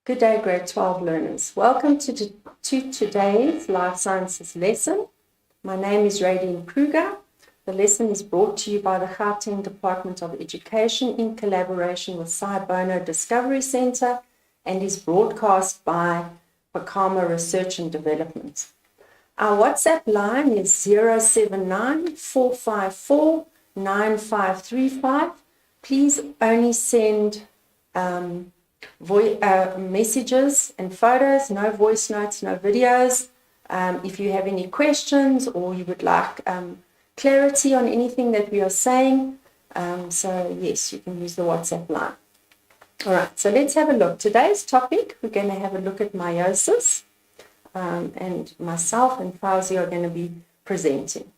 Good day, grade 12 learners. Welcome to today's Life Sciences lesson. My name is Radine Kruger. The lesson is brought to you by the Gauteng Department of Education in collaboration with Scibono Discovery Centre and is broadcast by Pakama Research and Development. Our WhatsApp line is 079 454 9535. Please only send messages and photos, no voice notes, no videos. If you have any questions or you would like clarity on anything that we are saying, so yes, you can use the WhatsApp line. All right, so let's have a look. Today's topic, we're going to have a look at meiosis, and myself and Fauzi are going to be presenting.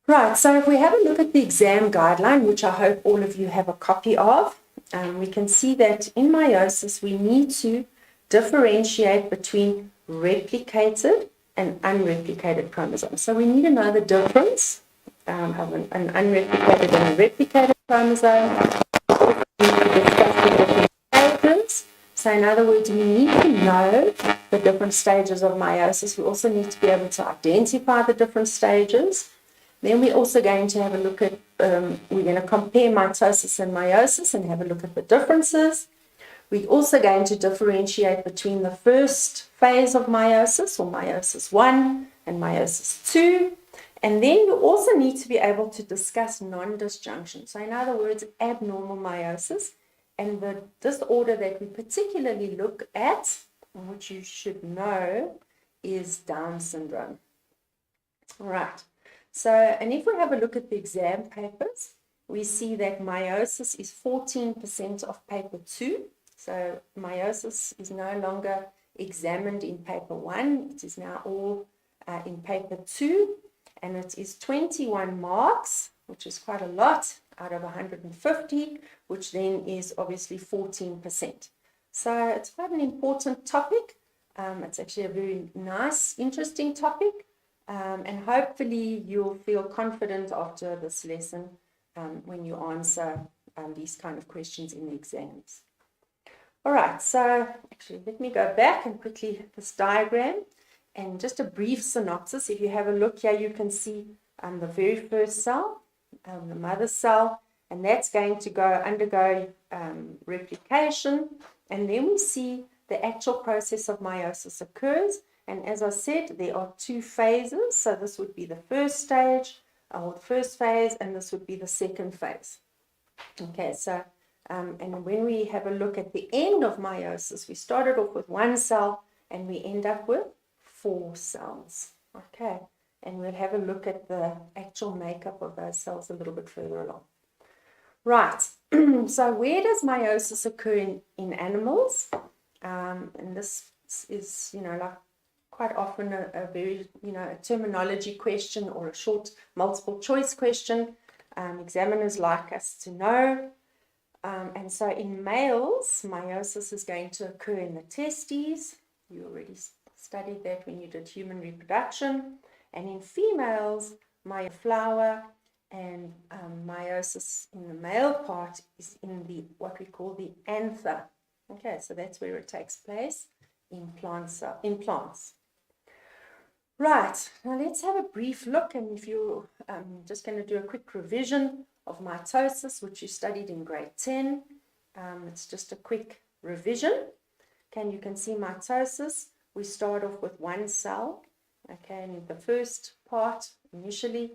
Right, so if we have a look at the exam guideline, which I hope all of you have a copy of, we can see that in meiosis we need to differentiate between replicated and unreplicated chromosomes. So we need to know the difference of an unreplicated and a replicated chromosome. We need to discuss the different stages. So in other words, we need to know the different stages of meiosis. We also need to be able to identify the different stages. Then we're also going to have a look at, we're going to compare mitosis and meiosis and have a look at the differences. We're also going to differentiate between the first phase of meiosis, or meiosis 1, and meiosis 2. And then we also need to be able to discuss non-disjunction. So in other words, abnormal meiosis. And the disorder that we particularly look at, which you should know, is Down syndrome. All right. So, and if we have a look at the exam papers, we see that meiosis is 14% of paper 2. So meiosis is no longer examined in paper 1. It is now all in paper 2. And it is 21 marks, which is quite a lot, out of 150, which then is obviously 14%. So it's quite an important topic. It's actually a very nice, interesting topic. And hopefully you'll feel confident after this lesson when you answer these kind of questions in the exams. All right, so actually let me go back and quickly this diagram and just a brief synopsis. If you have a look here, you can see the very first cell, the mother cell, and that's going to undergo replication. And then we see the actual process of meiosis occurs. And as I said, there are two phases. So this would be the first stage, or the first phase, and this would be the second phase. Okay, so, and when we have a look at the end of meiosis, we started off with 1 cell, and we end up with 4 cells. Okay, and we'll have a look at the actual makeup of those cells a little bit further along. Right, so where does meiosis occur in animals? And this is, like, quite often a very, a terminology question or a short multiple choice question. Examiners like us to know. And so in males, meiosis is going to occur in the testes. You already studied that when you did human reproduction. And in females, flower, and meiosis in the male part is in the what we call the anther. Okay, so that's where it takes place in plants. Right, now let's have a brief look, and if you're just going to do a quick revision of mitosis, which you studied in grade 10. It's just a quick revision. Okay, and you can see mitosis, we start off with 1 cell. Okay, and the first part initially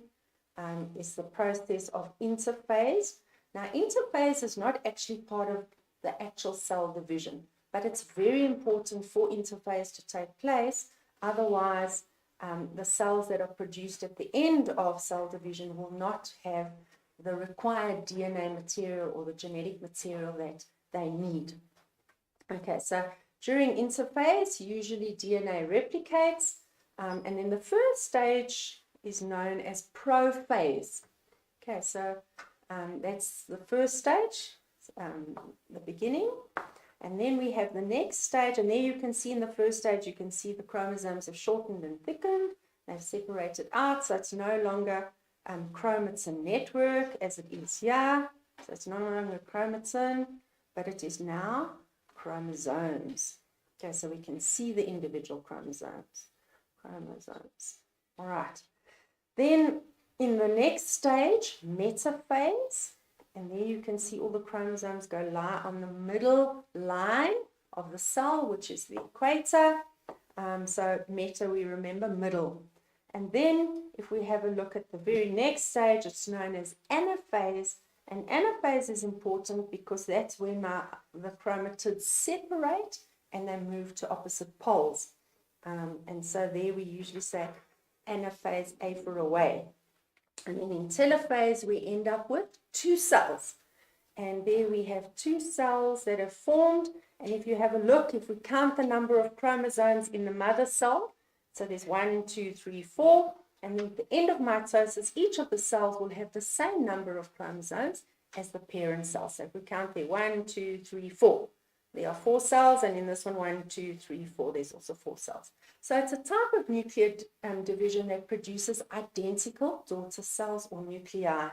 is the process of interphase. Now, interphase is not actually part of the actual cell division, but it's very important for interphase to take place. Otherwise, the cells that are produced at the end of cell division will not have the required DNA material or the genetic material that they need. Okay, so during interphase, usually DNA replicates, and then the first stage is known as prophase. Okay, so that's the first stage, the beginning. And then we have the next stage, and there you can see in the first stage, you can see the chromosomes have shortened and thickened. They've separated out, so it's no longer chromatin network as it is here. So it's no longer chromatin, but it is now chromosomes. Okay, so we can see the individual chromosomes. All right. Then in the next stage, metaphase, and there you can see all the chromosomes go lie on the middle line of the cell, which is the equator. So meta, we remember middle. And then if we have a look at the very next stage, it's known as anaphase. And anaphase is important because that's when the chromatids separate and they move to opposite poles. And so there we usually say anaphase, A for away. And then in telophase, we end up with 2 cells. And there we have 2 cells that have formed. And if you have a look, if we count the number of chromosomes in the mother cell, so there's 1, 2, 3, 4. And then at the end of mitosis, each of the cells will have the same number of chromosomes as the parent cell. So if we count there, 1, 2, 3, 4. There are 4 cells, and in this one, 1, 2, 3, 4, there's also 4 cells. So it's a type of nuclear division that produces identical daughter cells or nuclei.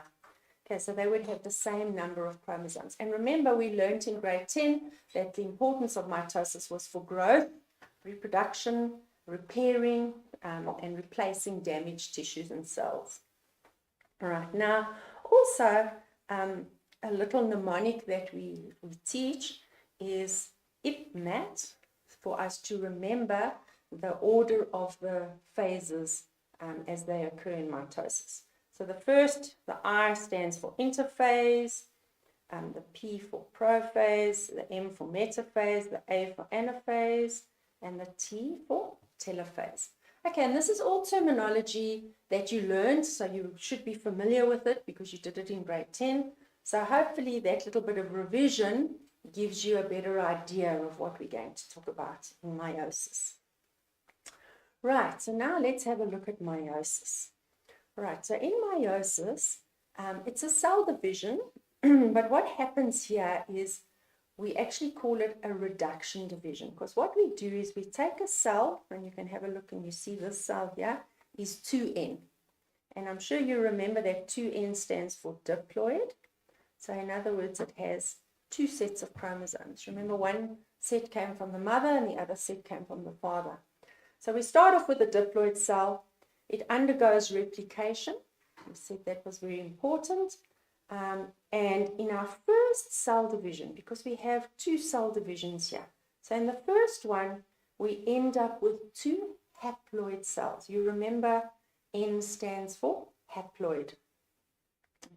Okay, so they would have the same number of chromosomes. And remember, we learned in grade 10 that the importance of mitosis was for growth, reproduction, repairing, and replacing damaged tissues and cells. All right, now also a little mnemonic that we teach is IPMAT, for us to remember the order of the phases as they occur in mitosis. So the first, the I stands for interphase, the P for prophase, the M for metaphase, the A for anaphase, and the T for telophase. Okay, and this is all terminology that you learned, so you should be familiar with it because you did it in grade 10. So hopefully that little bit of revision gives you a better idea of what we're going to talk about in meiosis. Right, so now let's have a look at meiosis. Right, so in meiosis, it's a cell division, but what happens here is we actually call it a reduction division, because what we do is we take a cell, and you can have a look and you see this cell here is 2N. And I'm sure you remember that 2N stands for diploid. So in other words, it has 2 sets of chromosomes. Remember, one set came from the mother and the other set came from the father. So we start off with a diploid cell. It undergoes replication. We said that was very important. And in our first cell division, because we have 2 cell divisions here, so in the first one, we end up with 2 haploid cells. You remember N stands for haploid.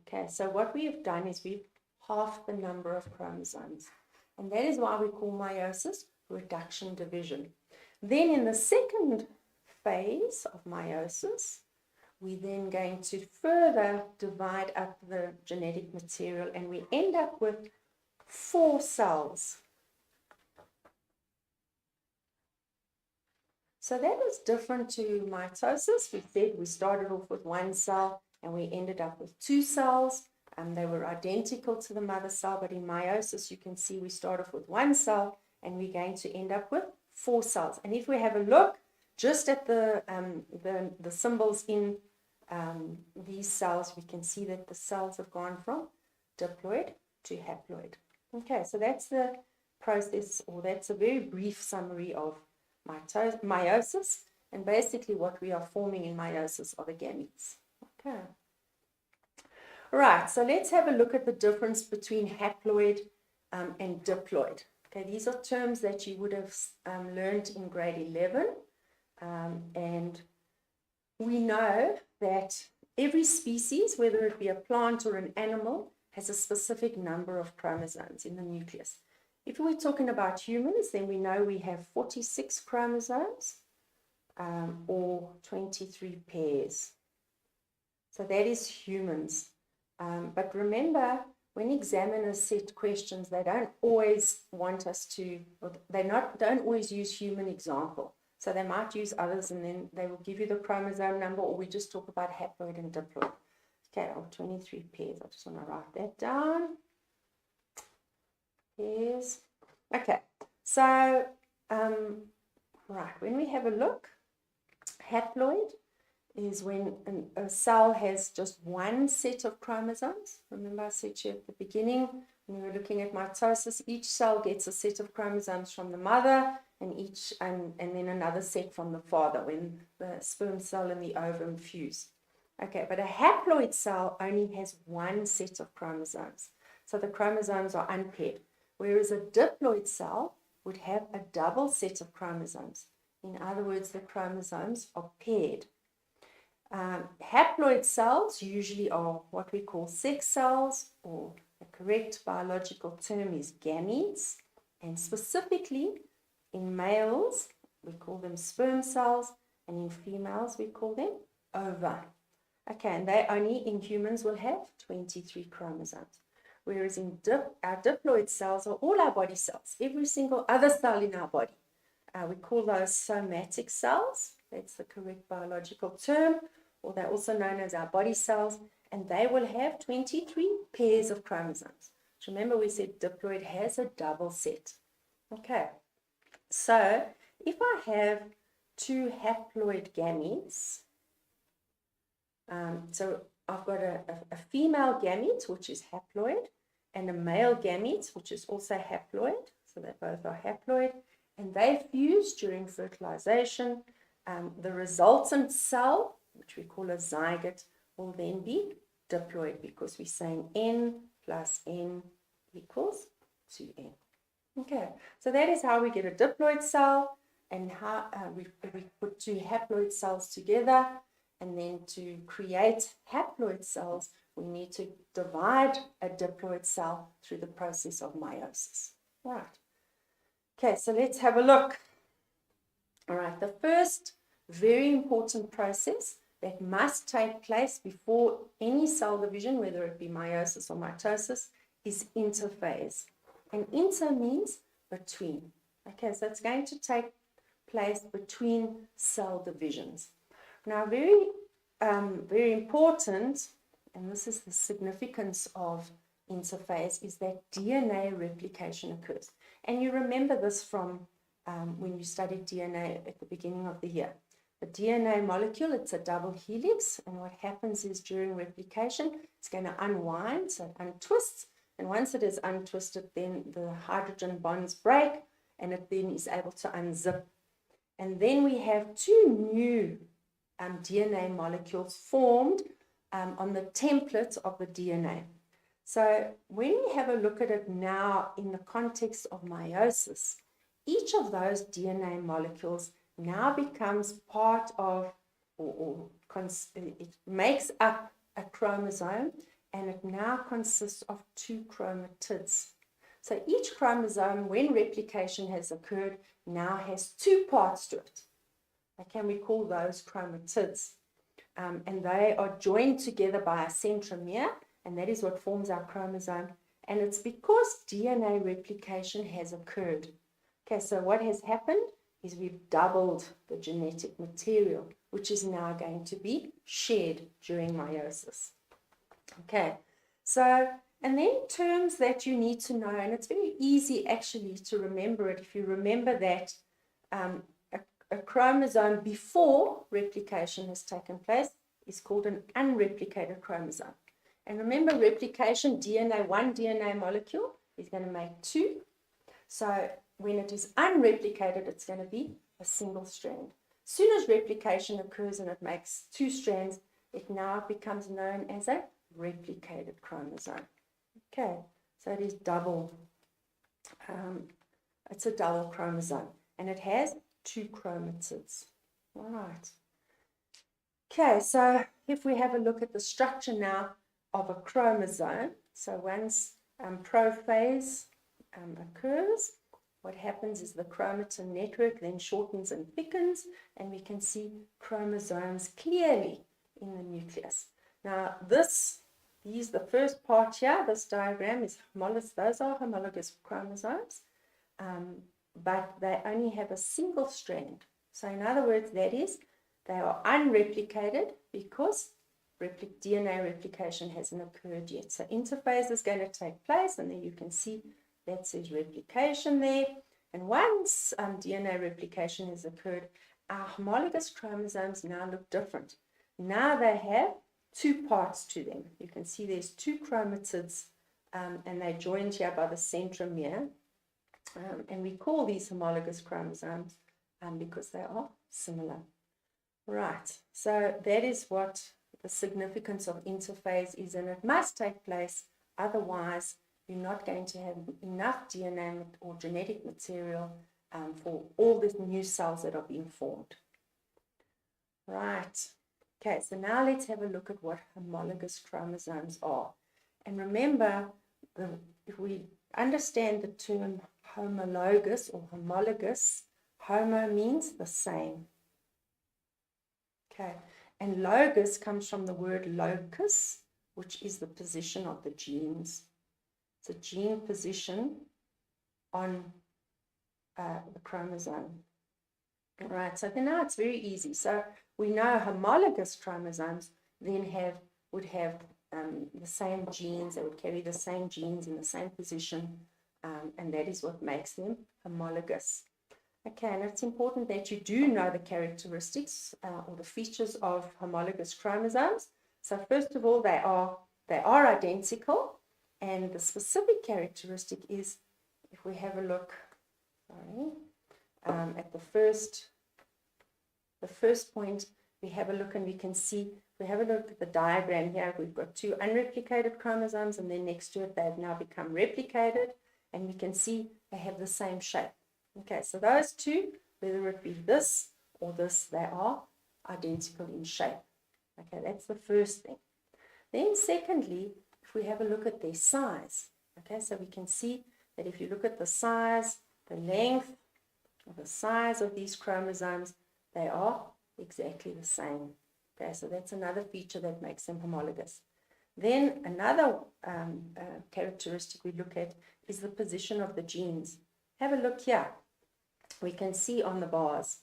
Okay, so what we have done is we've halved the number of chromosomes. And that is why we call meiosis reduction division. Then in the second phase of meiosis, we're then going to further divide up the genetic material, and we end up with 4 cells. So that was different to mitosis. We said we started off with 1 cell and we ended up with 2 cells. They were identical to the mother cell, but in meiosis you can see we start off with 1 cell and we're going to end up with 4 cells. And if we have a look just at the symbols in these cells, we can see that the cells have gone from diploid to haploid. Okay, so that's the process, or that's a very brief summary of meiosis, and basically what we are forming in meiosis are the gametes. Okay. Right, so let's have a look at the difference between haploid and diploid. Okay, these are terms that you would have learned in grade 11, and we know that every species, whether it be a plant or an animal, has a specific number of chromosomes in the nucleus. If we're talking about humans, then we know we have 46 chromosomes or 23 pairs. So that is humans. But remember, when examiners set questions, they don't always want us to, or don't always use human example. So they might use others, and then they will give you the chromosome number, or we just talk about haploid and diploid. Okay, 23 pairs. I just want to write that down. Pairs. Okay, so, right, when we have a look, haploid is when a cell has just 1 set of chromosomes. Remember I said to you at the beginning, when we were looking at mitosis, each cell gets a set of chromosomes from the mother and then another set from the father when the sperm cell and the ovum fuse. Okay, but a haploid cell only has one set of chromosomes. So the chromosomes are unpaired, whereas a diploid cell would have a double set of chromosomes. In other words, the chromosomes are paired. Haploid cells usually are what we call sex cells, or the correct biological term is gametes, and specifically in males we call them sperm cells, and in females we call them ova. Okay, and they only in humans will have 23 chromosomes, whereas in our diploid cells are all our body cells, every single other cell in our body. We call those somatic cells. That's the correct biological term, or they're also known as our body cells, and they will have 23 pairs of chromosomes. So remember we said diploid has a double set. Okay, so if I have two haploid gametes, so I've got a female gamete, which is haploid, and a male gamete, which is also haploid, so they both are haploid, and they fuse during fertilization. The resultant cell, which we call a zygote, will then be diploid because we're saying N plus N equals 2N. Okay, so that is how we get a diploid cell, and how we put two haploid cells together, and then to create haploid cells, we need to divide a diploid cell through the process of meiosis. Right. Okay, so let's have a look. All right, the first very important process that must take place before any cell division, whether it be meiosis or mitosis, is interphase. And inter means between. Okay, so it's going to take place between cell divisions. Now, very important, and this is the significance of interphase, is that DNA replication occurs. And you remember this from when you studied DNA at the beginning of the year. The DNA molecule, it's a double helix, and what happens is during replication, it's going to unwind, so it untwists, and once it is untwisted, then the hydrogen bonds break, and it then is able to unzip. And then we have two new DNA molecules formed on the template of the DNA. So when we have a look at it now in the context of meiosis, each of those DNA molecules now becomes part of, it makes up a chromosome, and it now consists of two chromatids. So each chromosome, when replication has occurred, now has two parts to it. Okay, we call those chromatids. And they are joined together by a centromere, and that is what forms our chromosome. And it's because DNA replication has occurred. Okay, so what has happened is we've doubled the genetic material, which is now going to be shared during meiosis. Okay, so, and then terms that you need to know, and it's very easy actually to remember it if you remember that a chromosome before replication has taken place is called an unreplicated chromosome. And remember, replication, one DNA molecule is going to make two. So when it is unreplicated, it's going to be a single strand. As soon as replication occurs and it makes two strands, it now becomes known as a replicated chromosome. Okay, so it is double. It's a double chromosome, and it has two chromatids. All right. Okay, so if we have a look at the structure now of a chromosome, so once prophase occurs, what happens is the chromatin network then shortens and thickens, and we can see chromosomes clearly in the nucleus. Now the first part here, this diagram is homologous, those are homologous chromosomes, but they only have a single strand. So in other words, that is, they are unreplicated because DNA replication hasn't occurred yet. So interphase is going to take place, and then you can see that says replication there. And once DNA replication has occurred, our homologous chromosomes now look different. Now they have two parts to them. You can see there's two chromatids and they're joined here by the centromere. And we call these homologous chromosomes because they are similar. Right, so that is what the significance of interphase is, and it must take place, otherwise you're not going to have enough DNA or genetic material for all the new cells that are being formed. Right, okay, so now let's have a look at what homologous chromosomes are. And remember, if we understand the term homologous or homologous, homo means the same. Okay, and logos comes from the word locus, which is the position of the genes. It's a gene position on the chromosome. All right, so now it's very easy. So we know homologous chromosomes then would have the same genes, they would carry the same genes in the same position, and that is what makes them homologous. Okay, and it's important that you do know the characteristics or the features of homologous chromosomes. So first of all, they are identical, and the specific characteristic is, if we have a look, at the first point, we have a look and we can see, we have a look at the diagram here, we've got two unreplicated chromosomes, and then next to it they've now become replicated, and we can see they have the same shape. Okay, so those two, whether it be this or this, they are identical in shape. Okay, that's the first thing. Then secondly, if we have a look at their size, okay, so we can see that if you look at the size, the length, or the size of these chromosomes, they are exactly the same. Okay, so that's another feature that makes them homologous. Then another characteristic we look at is the position of the genes. Have a look here. We can see on the bars,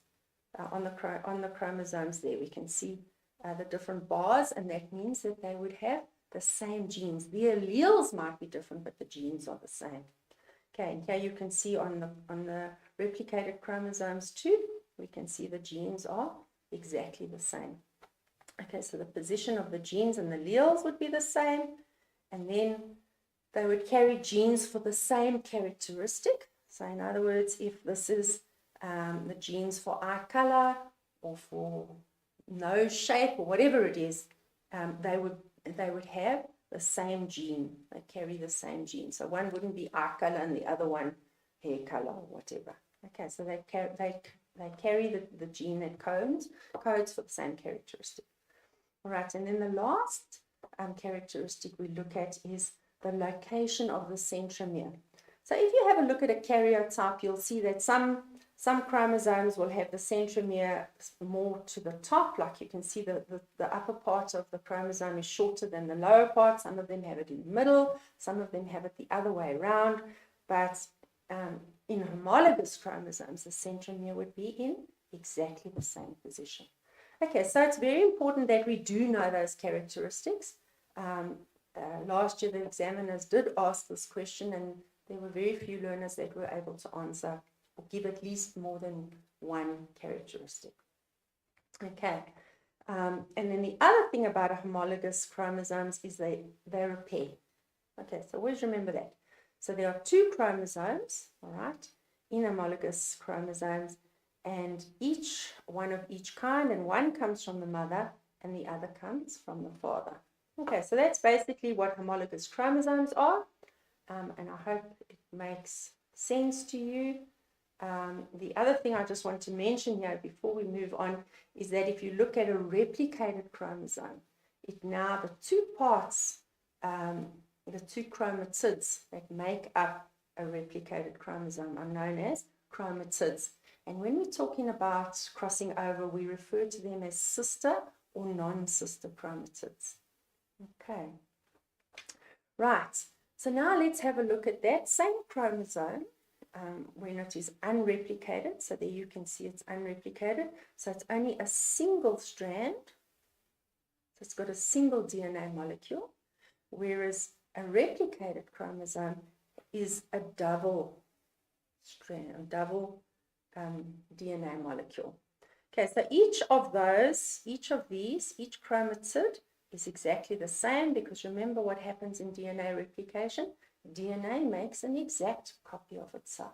on the chromosomes there, we can see the different bars, and that means that they would have the same genes. The alleles might be different, but the genes are the same. Okay, and here you can see on the replicated chromosomes too, we can see the genes are exactly the same. Okay, so the position of the genes and the alleles would be the same, and then they would carry genes for the same characteristic. So in other words, if this is the genes for eye color or for nose shape or whatever it is, they would have the same gene. They carry the same gene. So one wouldn't be eye color and the other one hair color or whatever. Okay, so they carry the gene that codes for the same characteristic. All right, and then the last characteristic we look at is the location of the centromere. So if you have a look at a karyotype, you'll see that some chromosomes will have the centromere more to the top, like you can see the upper part of the chromosome is shorter than the lower part. Some of them have it in the middle, some of them have it the other way around, but in homologous chromosomes, the centromere would be in exactly the same position. Okay, so it's very important that we do know those characteristics. Last year the examiners did ask this question, and there were very few learners that were able to answer or give at least more than one characteristic. Okay, and then the other thing about a homologous chromosomes is they're a pair. Okay, so always remember that. So there are two chromosomes, all right, in homologous chromosomes, and each one of each kind, and one comes from the mother and the other comes from the father. Okay, so that's basically what homologous chromosomes are, and I hope it makes sense to you. The other thing I just want to mention here before we move on is that if you look at a replicated chromosome, the two parts, the two chromatids that make up a replicated chromosome are known as chromatids. And when we're talking about crossing over, we refer to them as sister or non-sister chromatids. Okay. Right. So now let's have a look at that same chromosome when it is unreplicated. So there you can see it's unreplicated. So it's only a single strand. So it's got a single DNA molecule, whereas a replicated chromosome is a double strand, a double DNA molecule. Okay, so each chromatid is exactly the same, because remember what happens in DNA replication? DNA makes an exact copy of itself.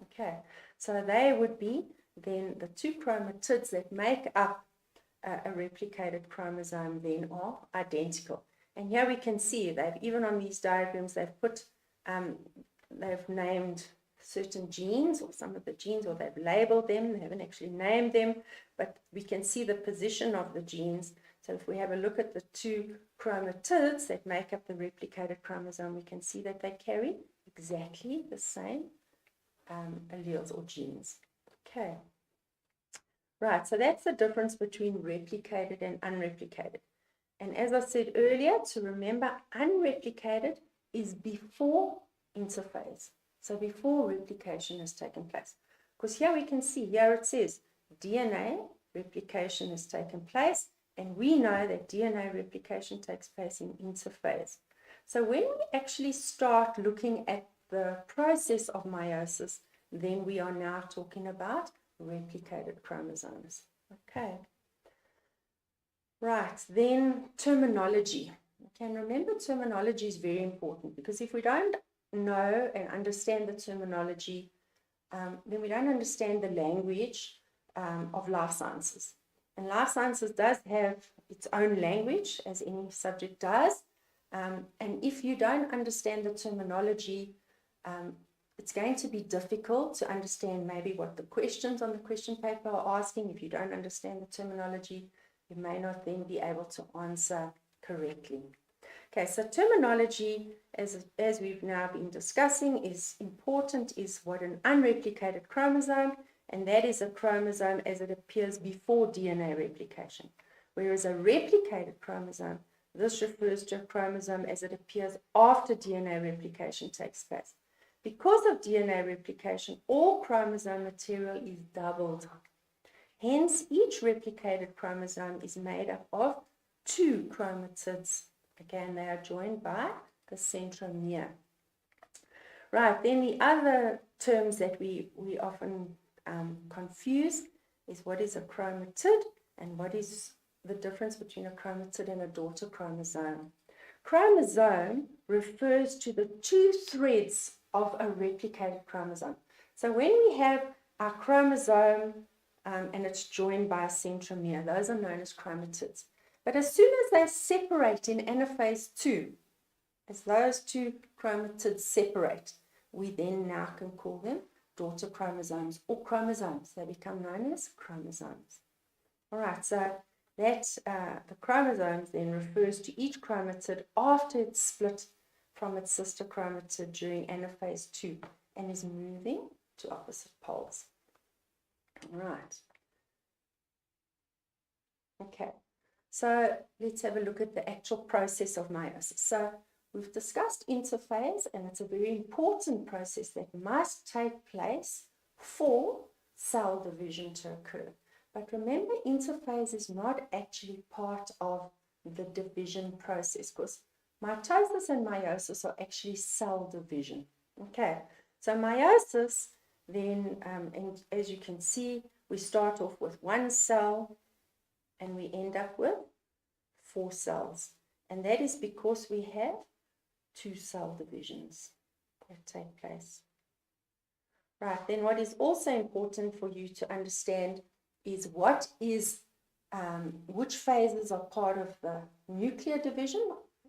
Okay, so they would be then the two chromatids that make up a replicated chromosome then are identical. And here we can see that even on these diagrams they've put, they've named certain genes or some of the genes, or they've labeled them, they haven't actually named them, but we can see the position of the genes. So if we have a look at the two chromatids that make up the replicated chromosome, we can see that they carry exactly the same alleles or genes. Okay. Right, so that's the difference between replicated and unreplicated. And as I said earlier, to remember, unreplicated is before interphase. So before replication has taken place. Because here we can see, here it says DNA replication has taken place, and we know that DNA replication takes place in interphase. So when we actually start looking at the process of meiosis, then we are now talking about replicated chromosomes. Okay. Right, then terminology. Okay, and remember, terminology is very important, because if we don't know and understand the terminology, then we don't understand the language of life sciences. And life sciences does have its own language, as any subject does. And if you don't understand the terminology, it's going to be difficult to understand maybe what the questions on the question paper are asking. If you don't understand the terminology, you may not then be able to answer correctly. Okay, so terminology, as we've now been discussing, is important, is what an unreplicated chromosome, and that is a chromosome as it appears before DNA replication. Whereas a replicated chromosome, this refers to a chromosome as it appears after DNA replication takes place. Because of DNA replication, all chromosome material is doubled. Hence, each replicated chromosome is made up of two chromatids. Again, they are joined by the centromere. Right, then the other terms that we often confuse is what is a chromatid and what is the difference between a chromatid and a daughter chromosome. Chromosome refers to the two threads of a replicated chromosome. So when we have our chromosome and it's joined by a centromere, those are known as chromatids. But as soon as they separate in anaphase 2, as those two chromatids separate, we then now can call them daughter chromosomes or chromosomes. They become known as chromosomes. All right, so that the chromosomes then refers to each chromatid after it's split from its sister chromatid during anaphase 2 and is moving to opposite poles. All right. Okay. So let's have a look at the actual process of meiosis. So we've discussed interphase, and it's a very important process that must take place for cell division to occur. But remember, interphase is not actually part of the division process, because mitosis and meiosis are actually cell division. Okay, so meiosis then, and as you can see, we start off with one cell and we end up with 4 cells. And that is because we have 2 cell divisions that take place. Right, then what is also important for you to understand is what is, which phases are part of the nuclear division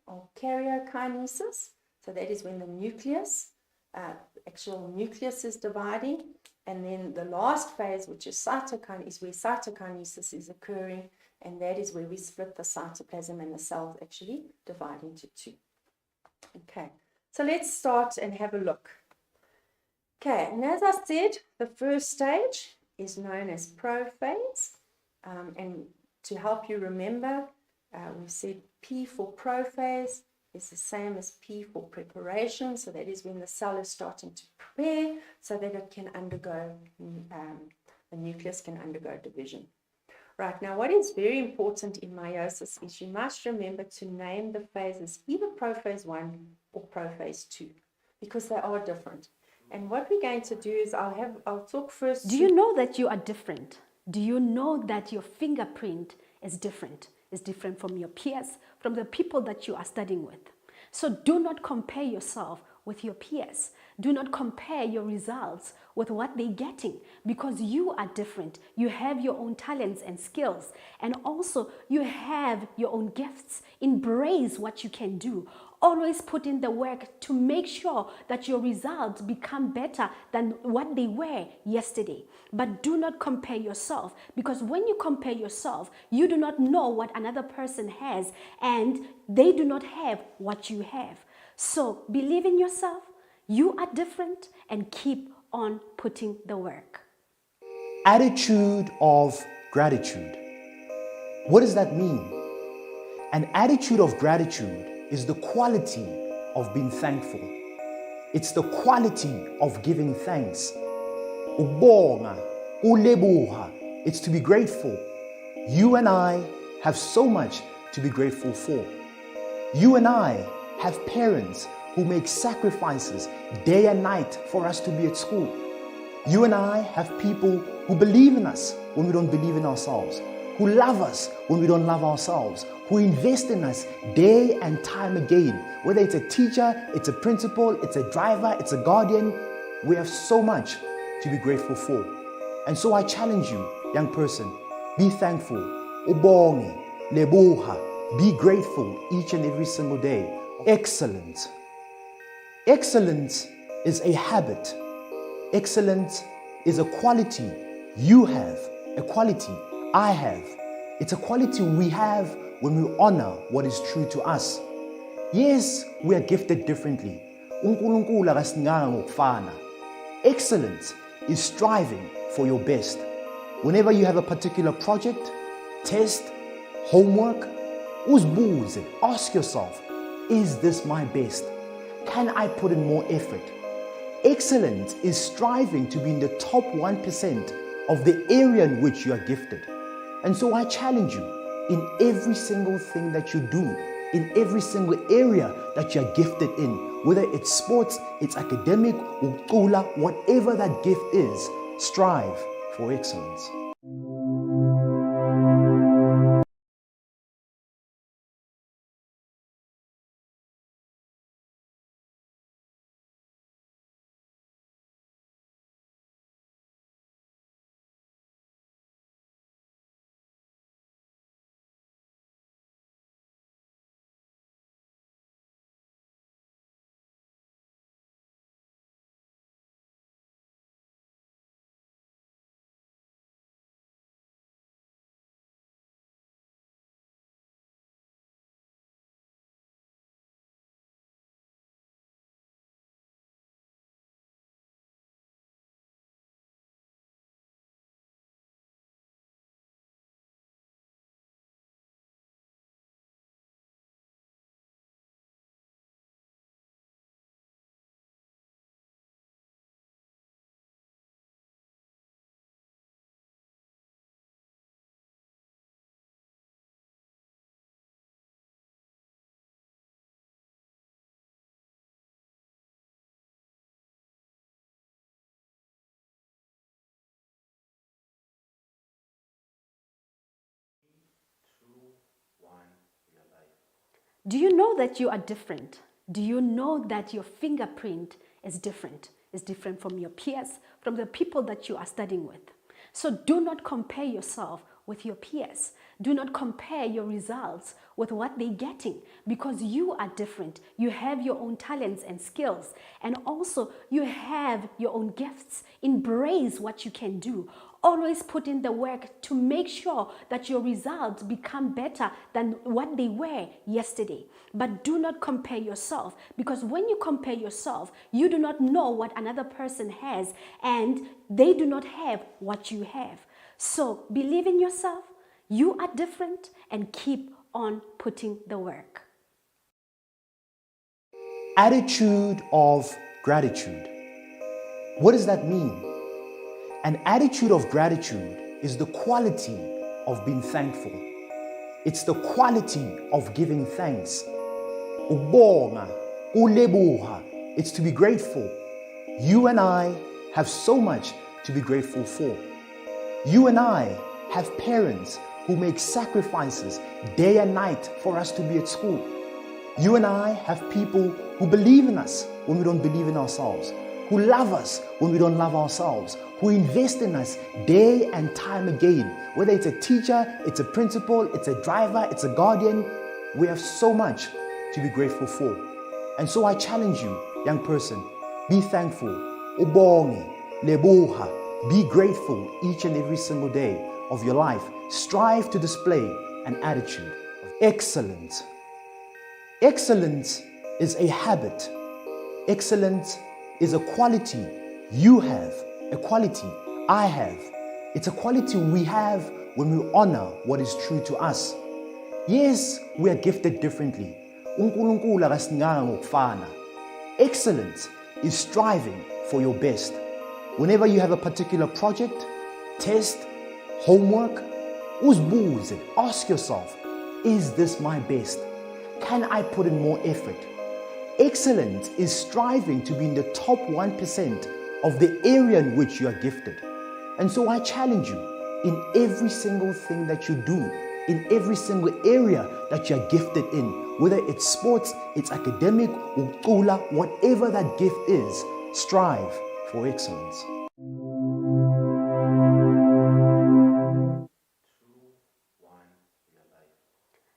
or karyokinesis. So that is when the nucleus, actual nucleus is dividing. And then the last phase, which is cytokinesis, is where cytokinesis is occurring. And that is where we split the cytoplasm and the cells actually divide into 2. Okay, so let's start and have a look. Okay, and as I said, the first stage is known as prophase. And to help you remember, we said P for prophase is the same as P for preparation. So that is when the cell is starting to prepare so that it can undergo, the nucleus can undergo division. Right, now what is very important in meiosis is you must remember to name the phases either prophase 1 or prophase 2, because they are different. And what we're going to do is I'll talk first. Do you know that you are different? Do you know that your fingerprint is different? is different from your peers, from the people that you are studying with. So do not compare yourself with your peers. Do not compare your results with what they're getting, because you are different. You have your own talents and skills, and also you have your own gifts. Embrace what you can do. Always put in the work to make sure that your results become better than what they were yesterday. But do not compare yourself, because when you compare yourself, you do not know what another person has, and they do not have what you have. So believe in yourself. You are different, and keep on putting the work. Attitude of gratitude. What does that mean? An attitude of gratitude is the quality of being thankful. It's the quality of giving thanks. Ubonga, ulebuha. It's to be grateful. You and I have so much to be grateful for. You and I have parents who make sacrifices day and night for us to be at school. You and I have people who believe in us when we don't believe in ourselves, who love us when we don't love ourselves, who invest in us day and time again. Whether it's a teacher, it's a principal, it's a driver, it's a guardian, we have so much to be grateful for. And so I challenge you, young person, be thankful. Ubonge, lebuha, be grateful each and every single day. Excellence. Excellence is a habit. Excellence is a quality you have, a quality I have. It's a quality we have when we honor what is true to us. Yes, we are gifted differently. uNkulunkulu akasinganga ngokufana. Excellence is striving for your best. Whenever you have a particular project, test, homework, uzibuze, ask yourself, is this my best? Can I put in more effort? Excellence is striving to be in the top 1% of the area in which you are gifted. And so I challenge you, in every single thing that you do, in every single area that you're gifted in, whether it's sports, it's academic, ucula, whatever that gift is, strive for excellence. Do you know that you are different? Do you know that your fingerprint is different? It's different from your peers, from the people that you are studying with. So do not compare yourself with your peers. Do not compare your results with what they're getting, because you are different. You have your own talents and skills, and also you have your own gifts. Embrace what you can do. Always put in the work to make sure that your results become better than what they were yesterday. But do not compare yourself, because when you compare yourself, you do not know what another person has, and they do not have what you have. So believe in yourself. You are different, and keep on putting the work. Attitude of gratitude. What does that mean? An attitude of gratitude is the quality of being thankful. It's the quality of giving thanks. Ubonga, ulebuha. It's to be grateful. You and I have so much to be grateful for. You and I have parents who make sacrifices day and night for us to be at school. You and I have people who believe in us when we don't believe in ourselves, who love us when we don't love ourselves, who invest in us day and time again. Whether it's a teacher, it's a principal, it's a driver, it's a guardian, we have so much to be grateful for. And so I challenge you, young person, be thankful, ubonge, lebuha, be grateful each and every single day of your life. Strive to display an attitude of excellence. Excellence is a habit. Excellence is a quality you have, a quality I have. It's a quality we have when we honor what is true to us. Yes, we are gifted differently. uNkulunkulu akasinganga ngokufana. Excellence is striving for your best. Whenever you have a particular project, test, homework, uzibuze, ask yourself, is this my best? Can I put in more effort? Excellence is striving to be in the top 1% of the area in which you are gifted. And so I challenge you, in every single thing that you do, in every single area that you're gifted in, whether it's sports, it's academic, ucula, whatever that gift is, strive for excellence.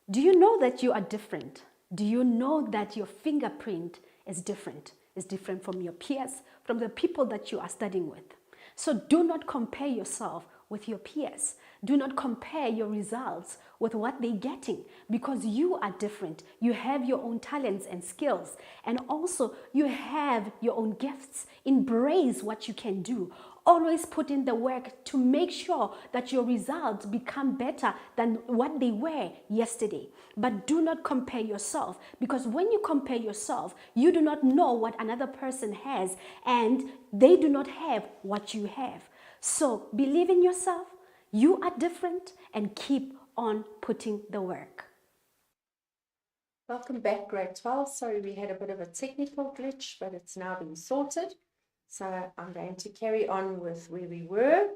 Do you know that you are different? Do you know that your fingerprint is different? Is different from your peers, from the people that you are studying with. So do not compare yourself with your peers. Do not compare your results with what they're getting, because you are different. You have your own talents and skills, and also you have your own gifts. Embrace what you can do. Always put in the work to make sure that your results become better than what they were yesterday. But do not compare yourself, because when you compare yourself, you do not know what another person has, and they do not have what you have. So believe in yourself. You are different, and keep on putting the work. Welcome back, grade 12. Sorry, we had a bit of a technical glitch, but it's now been sorted. So I'm going to carry on with where we were,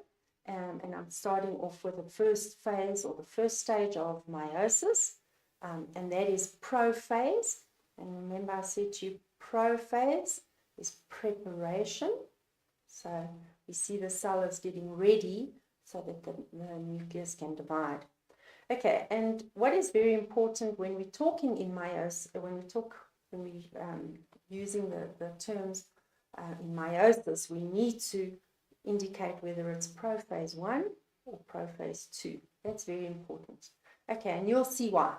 and I'm starting off with the first phase or the first stage of meiosis, and that is prophase. And remember, I said to you, prophase is preparation. So we see the cell is getting ready so that the nucleus can divide. Okay, and what is very important when we're talking in meiosis, when we using the terms in meiosis, we need to indicate whether it's prophase 1 or prophase 2. That's very important. Okay, and you'll see why.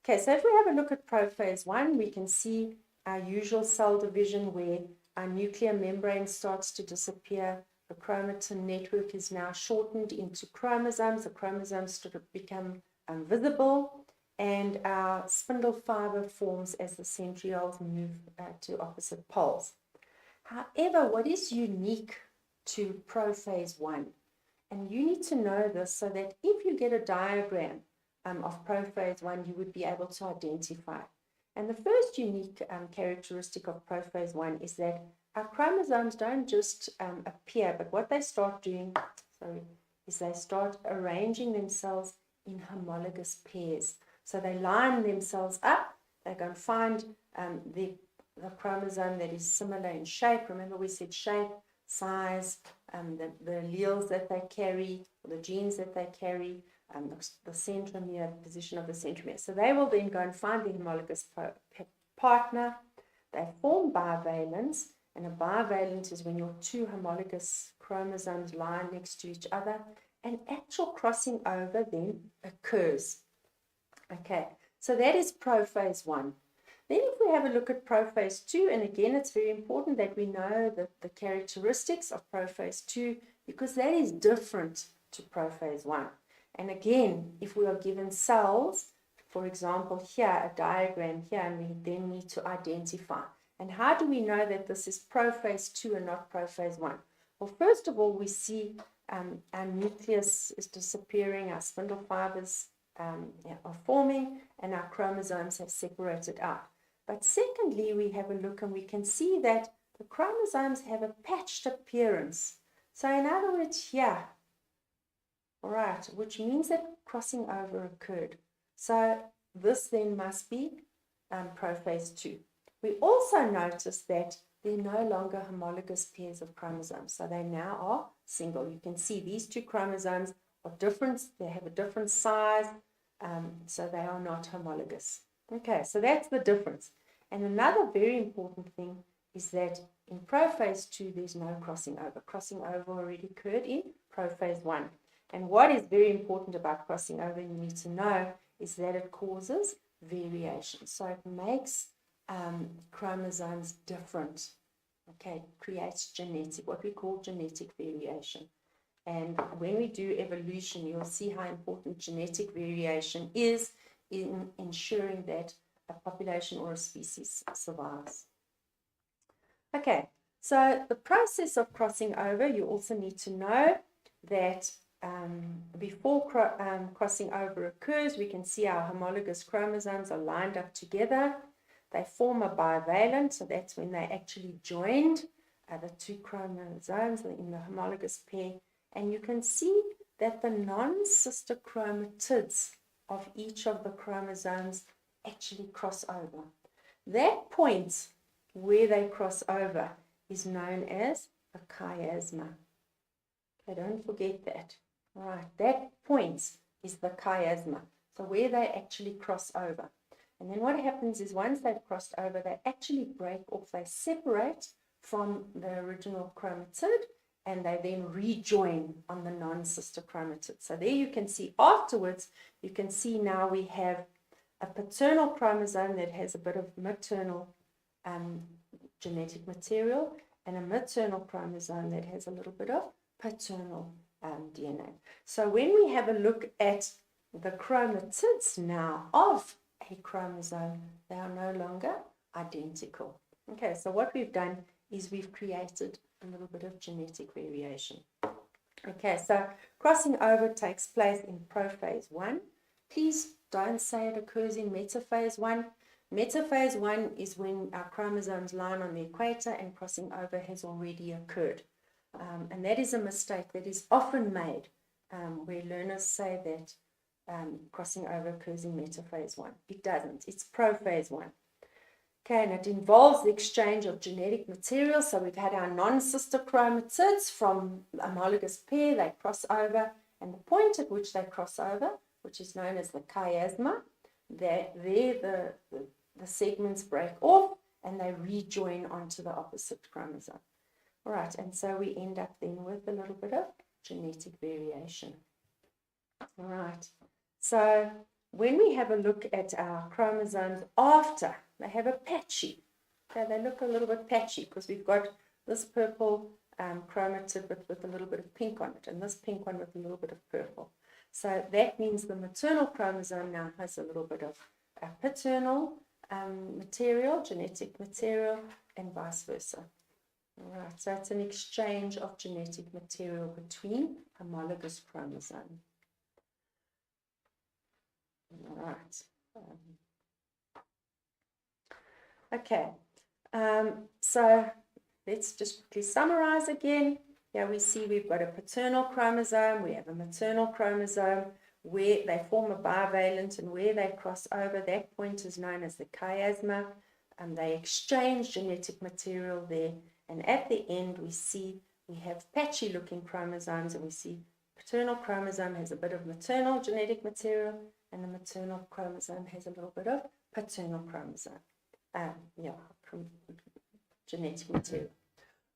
Okay, so if we have a look at prophase 1, we can see our usual cell division where our nuclear membrane starts to disappear. The chromatin network is now shortened into chromosomes. The chromosomes sort of become visible, and our spindle fiber forms as the centrioles move to opposite poles. However, what is unique to prophase 1, and you need to know this so that if you get a diagram of prophase 1, you would be able to identify. And the first unique characteristic of prophase 1 is that our chromosomes don't just appear, but what they start doing, is they start arranging themselves in homologous pairs. So they line themselves up. They go and find the chromosome that is similar in shape. Remember, we said shape, size, the alleles that they carry, the genes that they carry, the centromere, the position of the centromere. So they will then go and find the homologous partner. They form bivalents, and a bivalent is when your two homologous chromosomes lie next to each other, and actual crossing over then occurs. Okay, so that is prophase 1. Then if we have a look at prophase 2, and again it's very important that we know the characteristics of prophase 2, because that is different to prophase 1. And again, if we are given cells, for example here, a diagram here, and we then need to identify. And how do we know that this is prophase 2 and not prophase 1? Well, first of all, we see our nucleus is disappearing, our spindle fibers are forming, and our chromosomes have separated out. But secondly, we have a look and we can see that the chromosomes have a patched appearance. So in other words, here, All right, which means that crossing over occurred. So this then must be prophase 2. We also notice that they're no longer homologous pairs of chromosomes. So they now are single. You can see these two chromosomes are different. They have a different size. So they are not homologous. Okay, so that's the difference. And another very important thing is that in prophase 2, there's no crossing over. Crossing over already occurred in prophase 1. And what is very important about crossing over, you need to know, is that it causes variation. So it makes chromosomes different. Okay, it creates what we call genetic variation. And when we do evolution, you'll see how important genetic variation is in ensuring that a population or a species survives. Okay, so the process of crossing over, you also need to know that before crossing over occurs, we can see our homologous chromosomes are lined up together. They form a bivalent, so that's when they actually joined the two chromosomes in the homologous pair. And you can see that the non-sister chromatids of each of the chromosomes actually cross over. That point where they cross over is known as a chiasma. Okay, don't forget that. All right, that point is the chiasma. So where they actually cross over. And then what happens is once they've crossed over, they actually break off, they separate from the original chromatid, and they then rejoin on the non-sister chromatid. So there you can see afterwards, you can see now we have a paternal chromosome that has a bit of maternal genetic material, and a maternal chromosome that has a little bit of paternal DNA. So when we have a look at the chromatids now of a chromosome, they are no longer identical. Okay, so what we've done is we've created a little bit of genetic variation. Okay, so crossing over takes place in prophase 1. Please don't say it occurs in metaphase 1. Metaphase 1 is when our chromosomes line on the equator and crossing over has already occurred. And that is a mistake that is often made where learners say that crossing over occurs in metaphase 1. It doesn't. It's prophase 1. Okay, and it involves the exchange of genetic material. So we've had our non-sister chromatids from a homologous pair. They cross over, and the point at which they cross over, which is known as the chiasma, the segments break off and they rejoin onto the opposite chromosome. All right, and so we end up then with a little bit of genetic variation. All right, so when we have a look at our chromosomes after, they have a patchy. Okay, they look a little bit patchy because we've got this purple chromatid with a little bit of pink on it, and this pink one with a little bit of purple. So that means the maternal chromosome now has a little bit of paternal material, genetic material, and vice versa. All right, so it's an exchange of genetic material between homologous chromosomes. All right. Okay, so let's just quickly summarize again. Here we see we've got a paternal chromosome, we have a maternal chromosome, where they form a bivalent, and where they cross over, that point is known as the chiasma, and they exchange genetic material there. And at the end, we see we have patchy looking chromosomes, and we see paternal chromosome has a bit of maternal genetic material, and the maternal chromosome has a little bit of paternal chromosome. Genetic material.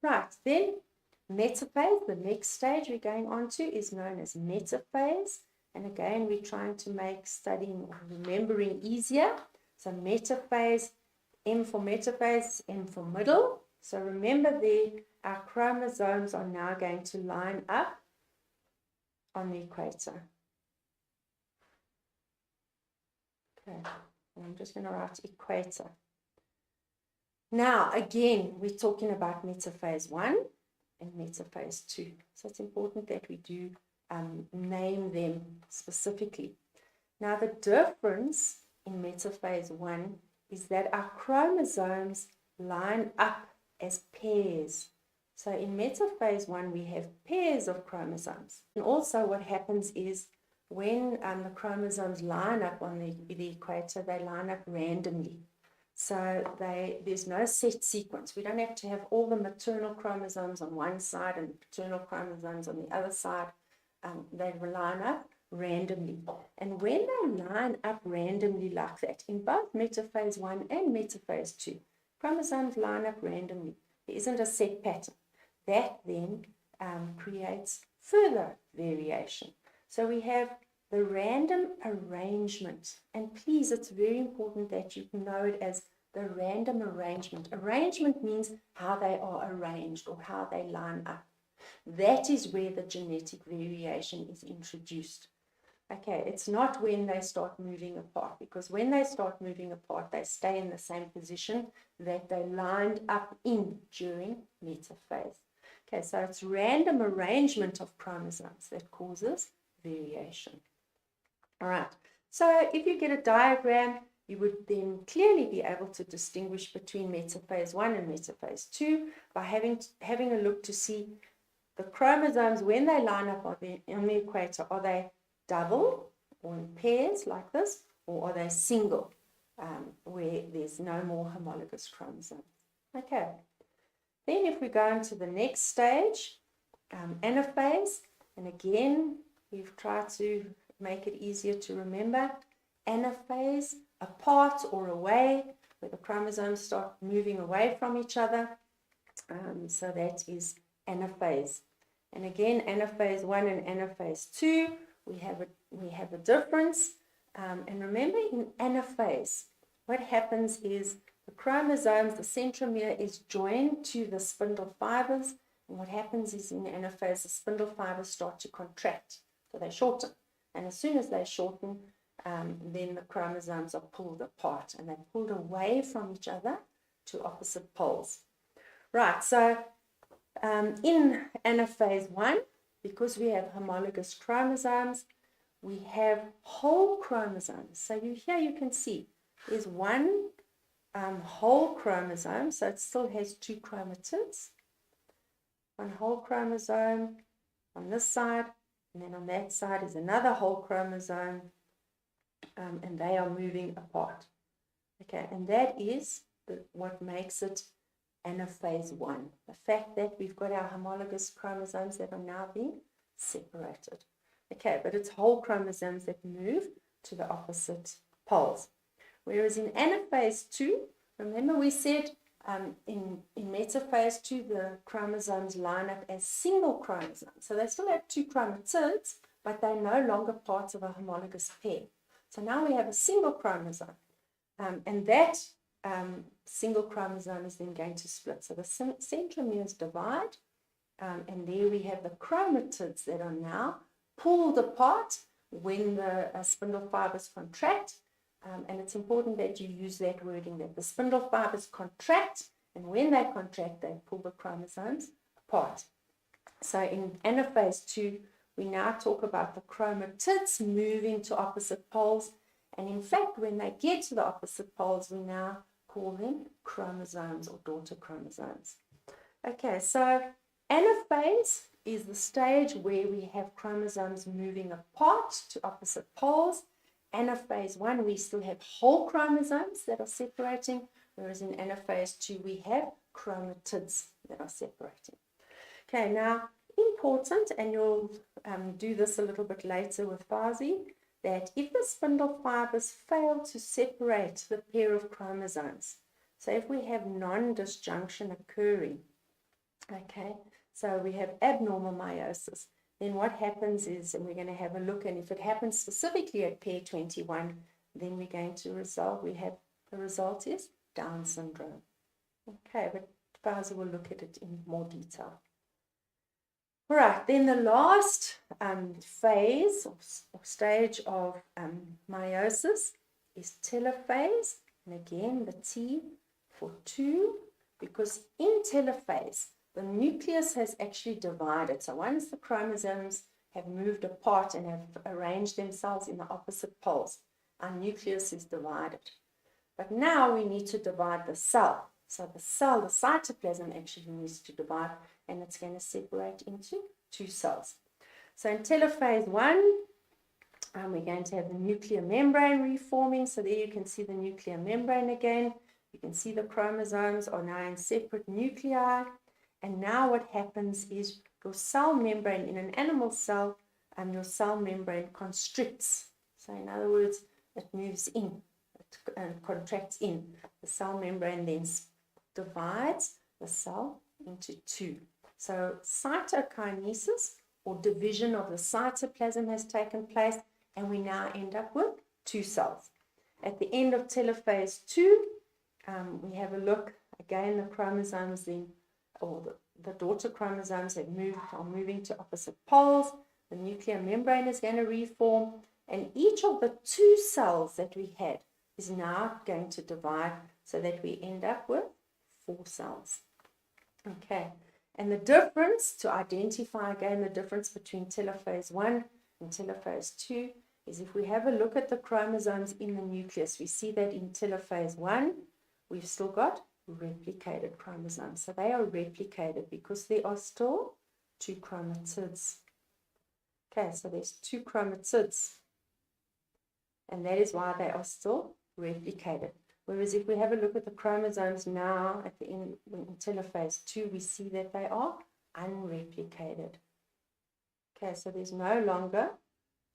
Right, then metaphase, the next stage we're going on to is known as metaphase. And again, we're trying to make studying or remembering easier. So metaphase, M for metaphase, M for middle. So remember there, our chromosomes are now going to line up on the equator. Okay, and I'm just going to write equator. Now, again, we're talking about metaphase 1 and metaphase 2. So it's important that we do name them specifically. Now, the difference in metaphase 1 is that our chromosomes line up as pairs. So in metaphase 1, we have pairs of chromosomes. And also what happens is when the chromosomes line up on the equator, they line up randomly. So there's no set sequence. We don't have to have all the maternal chromosomes on one side and paternal chromosomes on the other side. They line up randomly. And when they line up randomly like that, in both metaphase 1 and metaphase 2, chromosomes line up randomly. There isn't a set pattern. That then creates further variation. So we have the random arrangement. And please, it's very important that you know it as the random arrangement. Arrangement means how they are arranged or how they line up. That is where the genetic variation is introduced. Okay, it's not when they start moving apart, because when they start moving apart, they stay in the same position that they lined up in during metaphase. Okay, so it's random arrangement of chromosomes that causes variation. All right, so if you get a diagram, you would then clearly be able to distinguish between metaphase 1 and metaphase 2 by having a look to see the chromosomes, when they line up on the equator, are they double or in pairs like this, or are they single, where there's no more homologous chromosomes? Okay. Then if we go into the next stage, anaphase, and again, we've tried to make it easier to remember. Anaphase, apart or away, where the chromosomes start moving away from each other. So that is anaphase. And again, anaphase 1 and anaphase 2, we have a difference. And remember, in anaphase, what happens is the chromosomes, the centromere is joined to the spindle fibers. And what happens is in anaphase, the spindle fibers start to contract. So they shorten. And as soon as they shorten, then the chromosomes are pulled apart and they're pulled away from each other to opposite poles. Right, so in anaphase 1, because we have homologous chromosomes, we have whole chromosomes. So here you can see there's one whole chromosome, so it still has 2 chromatids. One whole chromosome on this side, and then on that side is another whole chromosome, and they are moving apart. Okay, and that is what makes it anaphase 1. The fact that we've got our homologous chromosomes that are now being separated. Okay, but it's whole chromosomes that move to the opposite poles. Whereas in anaphase 2, remember we said in metaphase 2, the chromosomes line up as single chromosomes. So they still have 2 chromatids, but they're no longer parts of a homologous pair. So now we have a single chromosome. And that single chromosome is then going to split. So the centromeres divide, and there we have the chromatids that are now pulled apart when the spindle fibers contract. And it's important that you use that wording, that the spindle fibers contract, and when they contract, they pull the chromosomes apart. So in anaphase 2, we now talk about the chromatids moving to opposite poles. And in fact, when they get to the opposite poles, we now call them chromosomes or daughter chromosomes. Okay, so anaphase is the stage where we have chromosomes moving apart to opposite poles. Anaphase 1, we still have whole chromosomes that are separating, whereas in anaphase 2, we have chromatids that are separating. Okay, now important, and you'll do this a little bit later with Fazi, that if the spindle fibers fail to separate the pair of chromosomes, so if we have non-disjunction occurring, okay, so we have abnormal meiosis, then what happens is, and we're going to have a look, and if it happens specifically at pair 21, then we're going to resolve, the result is Down syndrome. Okay, but Fazi will look at it in more detail. All right, then the last phase or stage of meiosis is telophase, and again the T for 2, because in telophase, the nucleus has actually divided. So once the chromosomes have moved apart and have arranged themselves in the opposite poles, our nucleus is divided. But now we need to divide the cell. So the cell, the cytoplasm actually needs to divide, and it's going to separate into 2 cells. So in telophase 1, we're going to have the nuclear membrane reforming. So there you can see the nuclear membrane again. You can see the chromosomes are now in separate nuclei. And now what happens is your cell membrane in an animal cell, your cell membrane constricts. So in other words, it moves in, it contracts in. The cell membrane then divides the cell into 2. So cytokinesis, or division of the cytoplasm, has taken place, and we now end up with 2 cells. At the end of telophase 2, we have a look, again the chromosomes then, or the daughter chromosomes are moving to opposite poles. The nuclear membrane is going to reform, and each of the 2 cells that we had is now going to divide so that we end up with 4 cells. Okay, and the difference, to identify again the difference between telophase 1 and telophase 2, is if we have a look at the chromosomes in the nucleus, we see that in telophase 1, we've still got replicated chromosomes. So they are replicated because there are still 2 chromatids. Okay, so there's 2 chromatids, and that is why they are still replicated. Whereas if we have a look at the chromosomes now at the end, in telophase 2, we see that they are unreplicated. Okay, so there's no longer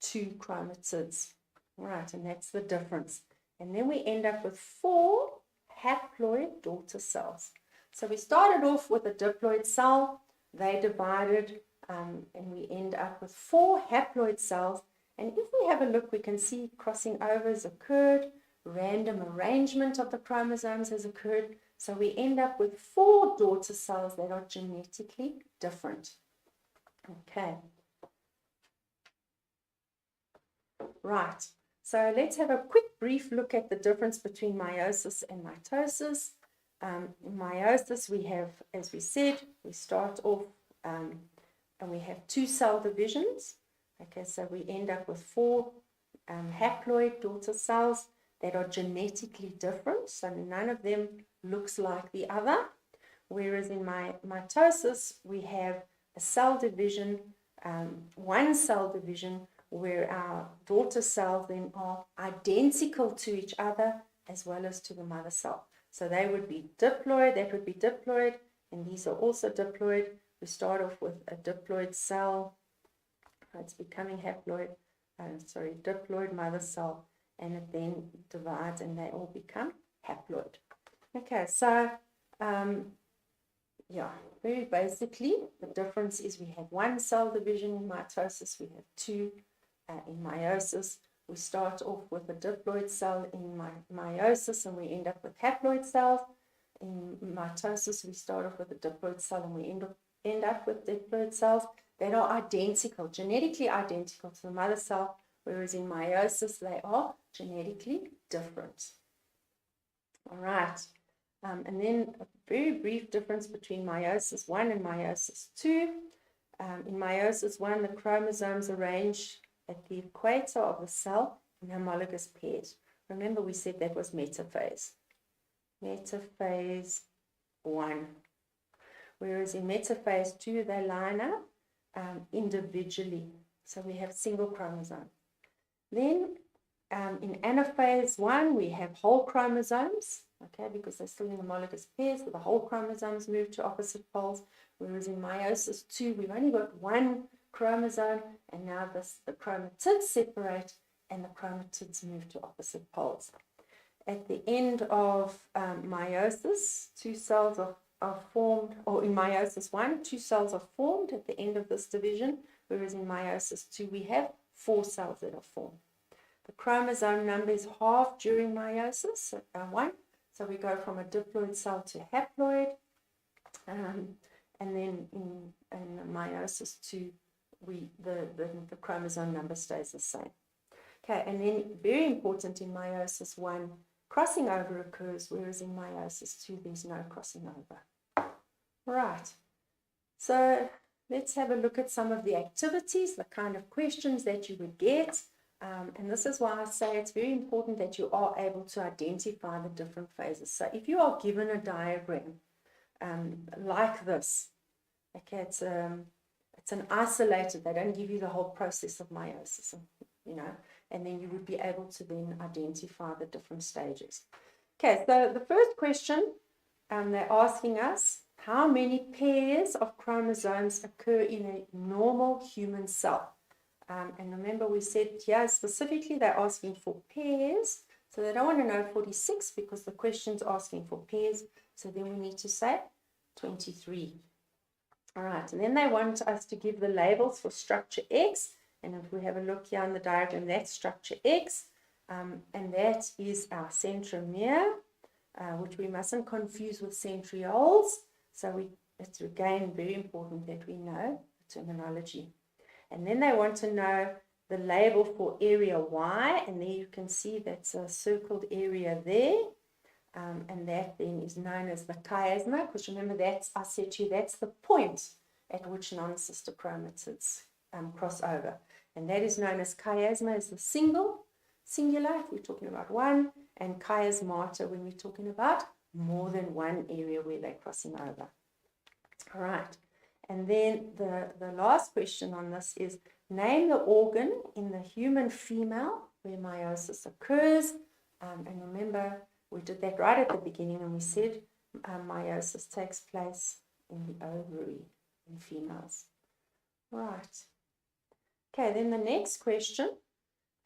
2 chromatids. Right, and that's the difference. And then we end up with 4 haploid daughter cells. So we started off with a diploid cell, they divided, and we end up with 4 haploid cells. And if we have a look, we can see crossing over has occurred, random arrangement of the chromosomes has occurred. So we end up with 4 daughter cells that are genetically different. Okay. Right. So let's have a quick brief look at the difference between meiosis and mitosis. In meiosis, we have, as we said, we start off and we have 2 cell divisions. Okay, so we end up with 4 haploid daughter cells that are genetically different. So none of them looks like the other. Whereas in mitosis, we have a cell division, 1 cell division, where our daughter cells then are identical to each other as well as to the mother cell. So they would be diploid, that would be diploid, and these are also diploid. We start off with a diploid cell, it's becoming haploid, diploid mother cell, and it then divides and they all become haploid. Okay, so very basically the difference is we have 1 cell division in mitosis, we have 2 in meiosis. We start off with a diploid cell in meiosis and we end up with haploid cells. In mitosis, we start off with a diploid cell and we end up with diploid cells that are identical, genetically identical to the mother cell, whereas in meiosis, they are genetically different. All right. And then a very brief difference between meiosis 1 and meiosis 2. In meiosis 1, the chromosomes arrange at the equator of the cell in homologous pairs. Remember, we said that was metaphase. Metaphase 1. Whereas in metaphase 2, they line up individually. So we have single chromosome. Then in anaphase 1, we have whole chromosomes, okay, because they're still in homologous pairs, so the whole chromosomes move to opposite poles. Whereas in meiosis 2, we've only got 1 chromosome, and now the chromatids separate and the chromatids move to opposite poles. At the end of meiosis, 2 cells are formed, or in meiosis 1, 2 cells are formed at the end of this division, whereas in meiosis 2, we have 4 cells that are formed. The chromosome number is halved during meiosis 1, so we go from a diploid cell to haploid, and then in meiosis 2, the chromosome number stays the same. Okay, and then very important in meiosis 1, crossing over occurs, whereas in meiosis 2, there's no crossing over. Right, so let's have a look at some of the activities, the kind of questions that you would get. And this is why I say it's very important that you are able to identify the different phases. So if you are given a diagram like this, Okay, it's an isolated, they don't give you the whole process of meiosis, and then you would be able to then identify the different stages. Okay, so the first question, they're asking us, how many pairs of chromosomes occur in a normal human cell? And remember we said here specifically they're asking for pairs, so they don't want to know 46 because the question's asking for pairs, so then we need to say 23. All right, and then they want us to give the labels for structure X, and if we have a look here on the diagram, that's structure X, and that is our centromere, which we mustn't confuse with centrioles. So it's again very important that we know the terminology. And then they want to know the label for area Y, and there you can see that's a circled area there, and that then is known as the chiasma, because remember I said to you that's the point at which non-sister chromatids cross over, and that is known as chiasma, as the singular if we're talking about one, and chiasmata when we're talking about more than one area where they're crossing over. All right, and then the last question on this is, name the organ in the human female where meiosis occurs, and remember we did that right at the beginning, and we said meiosis takes place in the ovary in females. Right. Okay, then the next question,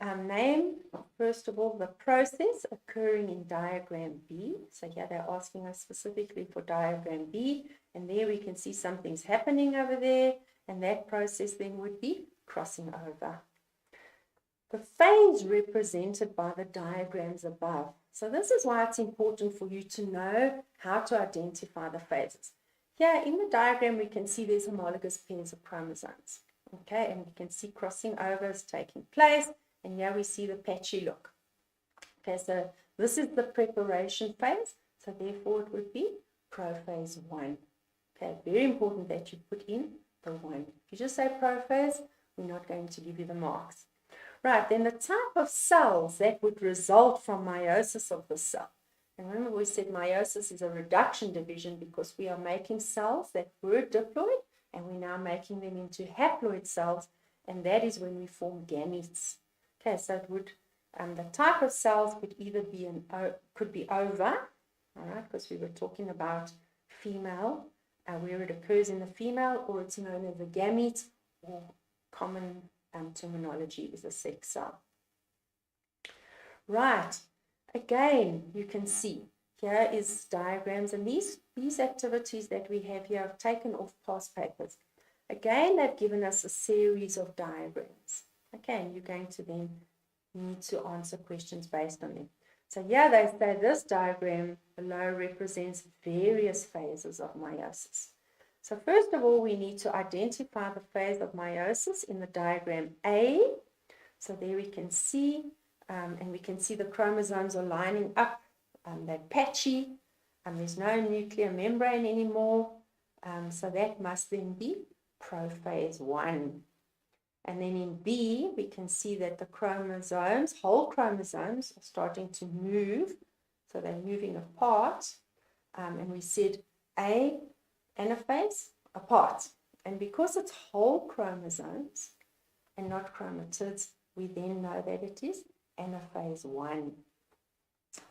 name, first of all, the process occurring in diagram B. So here they're asking us specifically for diagram B, and there we can see something's happening over there, and that process then would be crossing over. The phase represented by the diagrams above. So this is why it's important for you to know how to identify the phases. Here in the diagram we can see there's homologous pairs of chromosomes. Okay, and we can see crossing over is taking place, and here we see the patchy look. Okay, so this is the preparation phase, so therefore it would be prophase 1. Okay, very important that you put in the 1. If you just say prophase, we're not going to give you the marks. Right, then the type of cells that would result from meiosis of the cell. And remember we said meiosis is a reduction division because we are making cells that were diploid and we're now making them into haploid cells, and that is when we form gametes. Okay, so it would, the type of cells could either be could be ova, all right, because we were talking about female, where it occurs in the female, or it's known as a gamete, or common terminology is a sex cell. Right, again, you can see here is diagrams, and these activities that we have here I've taken off past papers. Again, they've given us a series of diagrams. Okay, and you're going to then need to answer questions based on them. So here they say this diagram below represents various phases of meiosis. So first of all, we need to identify the phase of meiosis in the diagram A. So there we can see, and we can see the chromosomes are lining up, they're patchy, there's no nuclear membrane anymore, so that must then be prophase 1. And then in B, we can see that the chromosomes, whole chromosomes, are starting to move, so they're moving apart, and we said A, anaphase, apart. And because it's whole chromosomes and not chromatids, we then know that it is anaphase 1.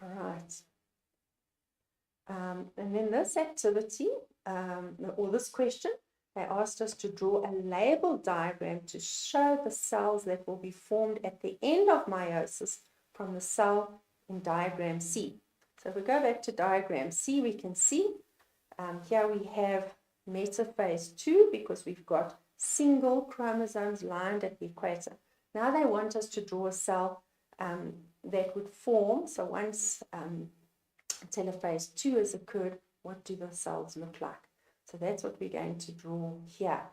All right. And then this activity, or this question, they asked us to draw a label diagram to show the cells that will be formed at the end of meiosis from the cell in diagram C. So if we go back to diagram C, we can see here we have metaphase 2 because we've got single chromosomes lined at the equator. Now they want us to draw a cell that would form, so once telophase 2 has occurred, what do the cells look like? So that's what we're going to draw here.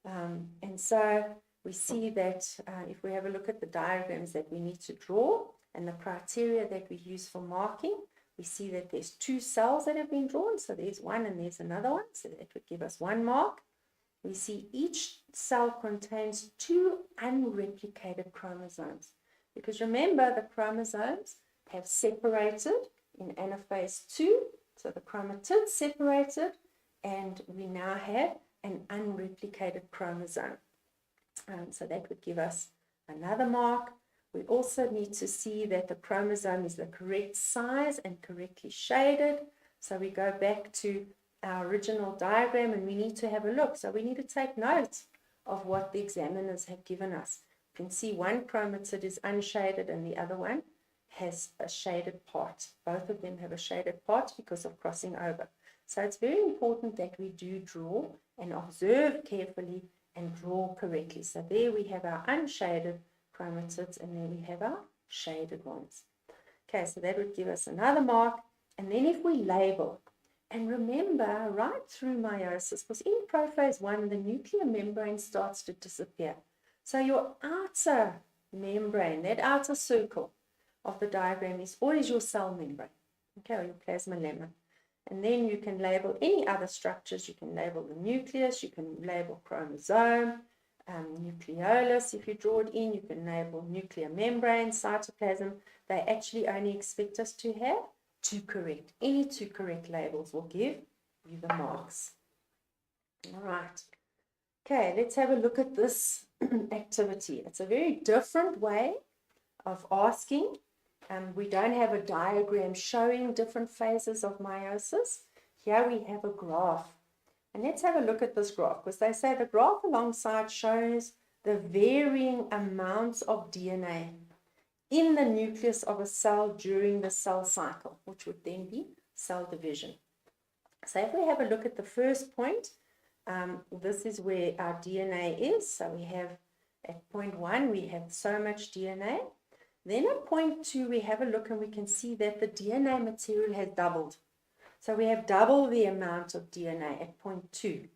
And so we see that if we have a look at the diagrams that we need to draw and the criteria that we use for marking, we see that there's 2 cells that have been drawn. So there's one and there's another one. So that would give us 1 mark. We see each cell contains 2 unreplicated chromosomes. Because remember, the chromosomes have separated in anaphase 2. So the chromatids separated, and we now have an unreplicated chromosome. So that would give us another mark. We also need to see that the chromosome is the correct size and correctly shaded. So we go back to our original diagram and we need to have a look. So we need to take note of what the examiners have given us. You can see one chromatid is unshaded and the other one has a shaded part. Both of them have a shaded part because of crossing over. So it's very important that we do draw and observe carefully and draw correctly. So there we have our unshaded chromatids and there we have our shaded ones. Okay, so that would give us another mark. And then if we label, and remember right through meiosis, because in prophase 1 the nuclear membrane starts to disappear. So your outer membrane, that outer circle of the diagram is always your cell membrane, okay, or your plasma lemma. And then you can label any other structures. You can label the nucleus, you can label chromosome, nucleolus. If you draw it in, you can label nuclear membrane, cytoplasm. They actually only expect us to have two correct. Any two correct labels will give you the marks. All right. Okay, let's have a look at this activity. It's a very different way of asking. We don't have a diagram showing different phases of meiosis. Here we have a graph. And let's have a look at this graph, because they say the graph alongside shows the varying amounts of DNA in the nucleus of a cell during the cell cycle, which would then be cell division. So if we have a look at the first point, this is where our DNA is. So we have at point 1, we have so much DNA. Then at point 2, we have a look and we can see that the DNA material has doubled. So we have double the amount of DNA at point 2.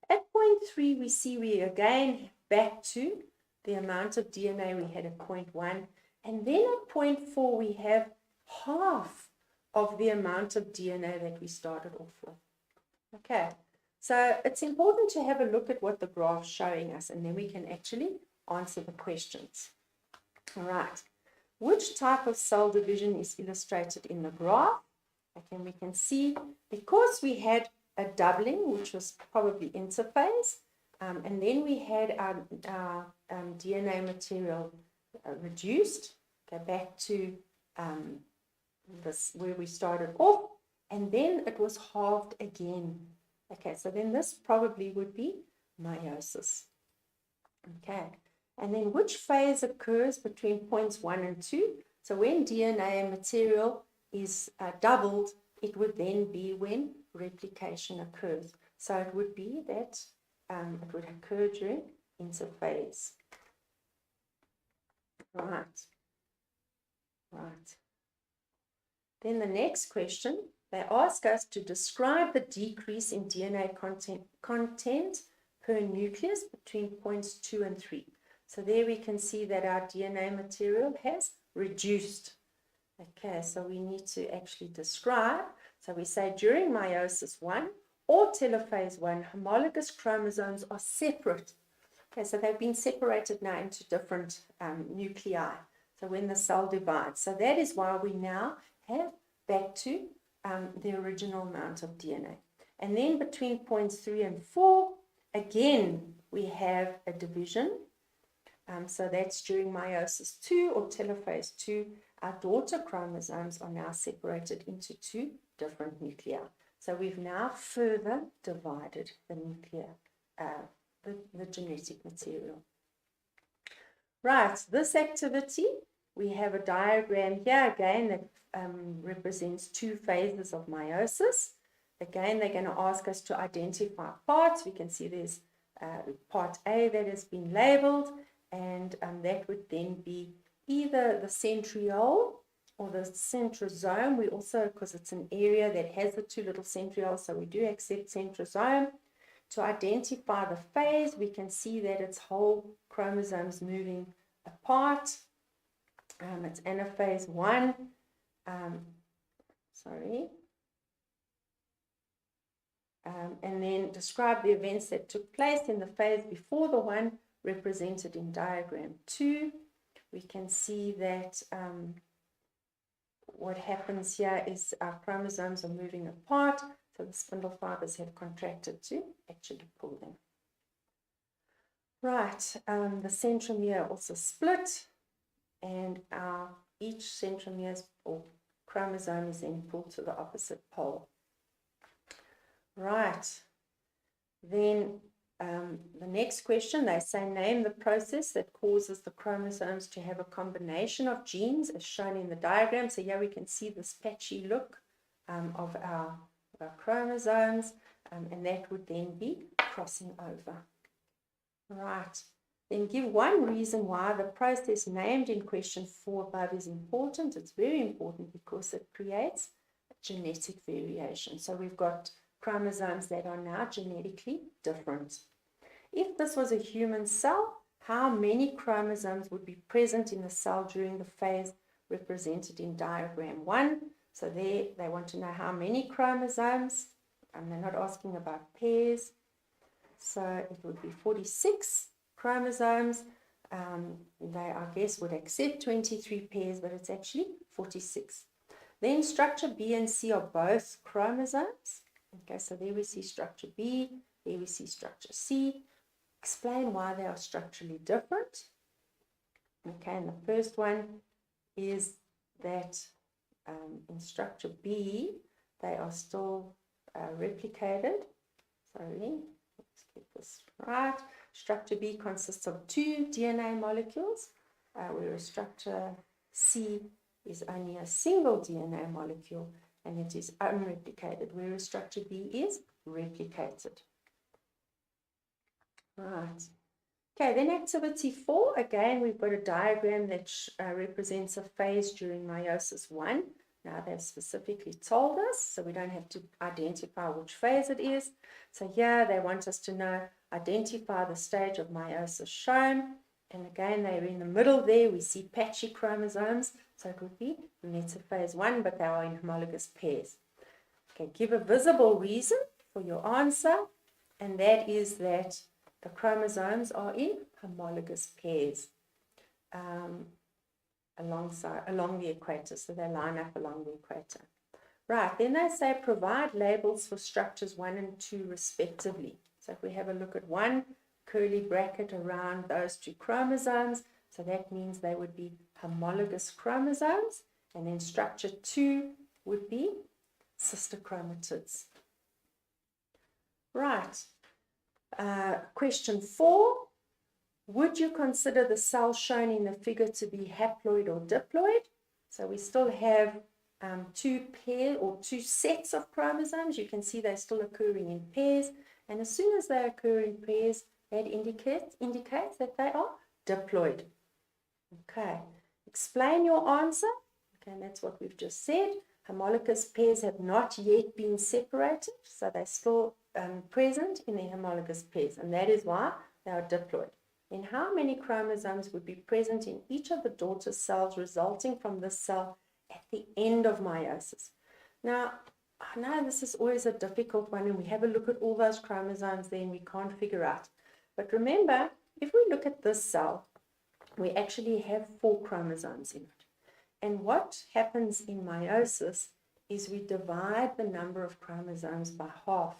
At point 3, we see we again back to the amount of DNA we had at point 1. And then at point 4, we have half of the amount of DNA that we started off with. Okay, so it's important to have a look at what the graph's showing us, and then we can actually answer the questions. All right, which type of cell division is illustrated in the graph? Okay, we can see because we had a doubling, which was probably interphase, and then we had our DNA material reduced. Go back to this where we started off, and then it was halved again. Okay, so then this probably would be meiosis. Okay, and then which phase occurs between points 1 and 2? So when DNA material is doubled, it would then be when replication occurs. So it would be that it would occur during interphase. Right. Then the next question, they ask us to describe the decrease in DNA content per nucleus between points 2 and 3. So there we can see that our DNA material has reduced. Okay, so we need to actually describe. So we say during meiosis 1 or telophase 1, homologous chromosomes are separate. Okay, so they've been separated now into different nuclei. So when the cell divides. So that is why we now have back to the original amount of DNA. And then between points 3 and 4, again, we have a division. So that's during meiosis 2 or telophase 2. Our daughter chromosomes are now separated into two different nuclei. So we've now further divided the nuclear, the genetic material. Right, this activity, we have a diagram here again that represents two phases of meiosis. Again, they're going to ask us to identify parts. We can see there's part A that has been labeled, and that would then be either the centriole or the centrosome. We also, because it's an area that has the two little centrioles, so we do accept centrosome. To identify the phase, we can see that it's whole chromosomes moving apart. It's anaphase 1. And then describe the events that took place in the phase before the one represented in diagram 2. We can see that what happens here is our chromosomes are moving apart. So the spindle fibers have contracted to actually pull them. Right, the centromere also split, and each centromere or chromosome is then pulled to the opposite pole. Right, then the next question, they say name the process that causes the chromosomes to have a combination of genes as shown in the diagram. So here we can see this patchy look of our chromosomes, and that would then be crossing over. Right, then give one reason why the process named in question 4 above is important. It's very important because it creates a genetic variation. So we've got chromosomes that are now genetically different. If this was a human cell, how many chromosomes would be present in the cell during the phase represented in diagram 1? So there they want to know how many chromosomes, and they're not asking about pairs. So it would be 46 chromosomes. They, I guess, would accept 23 pairs, but it's actually 46. Then structure B and C are both chromosomes. Okay, so there we see structure B, there we see structure C. Explain why they are structurally different. Okay, and the first one is that in structure B, they are still replicated. Sorry. Let's get this right. Structure B consists of 2 DNA molecules, whereas structure C is only a single DNA molecule, and it is unreplicated, whereas structure B is replicated. Right. Okay, then activity 4, again, we've got a diagram that represents a phase during meiosis 1. Now they've specifically told us, so we don't have to identify which phase it is. So here they want us to know, identify the stage of meiosis shown. And again, they're in the middle there. We see patchy chromosomes. So it would be metaphase 1, but they are in homologous pairs. Okay, give a visible reason for your answer. And that is that the chromosomes are in homologous pairs. Along the equator, so they line up along the equator. Right, then they say provide labels for structures 1 and 2 respectively. So if we have a look at 1, curly bracket around those 2 chromosomes, so that means they would be homologous chromosomes, and then structure 2 would be sister chromatids. Right, question 4. Would you consider the cell shown in the figure to be haploid or diploid? So we still have 2 pairs or 2 sets of chromosomes. You can see they're still occurring in pairs. And as soon as they occur in pairs, that indicates that they are diploid. Okay, explain your answer. Okay, and that's what we've just said. Homologous pairs have not yet been separated, so they're still present in the homologous pairs, and that is why they are diploid. Then how many chromosomes would be present in each of the daughter cells resulting from this cell at the end of meiosis? Now, I know this is always a difficult one, and we have a look at all those chromosomes there and we can't figure out. But remember, if we look at this cell, we actually have 4 chromosomes in it. And what happens in meiosis is we divide the number of chromosomes by half.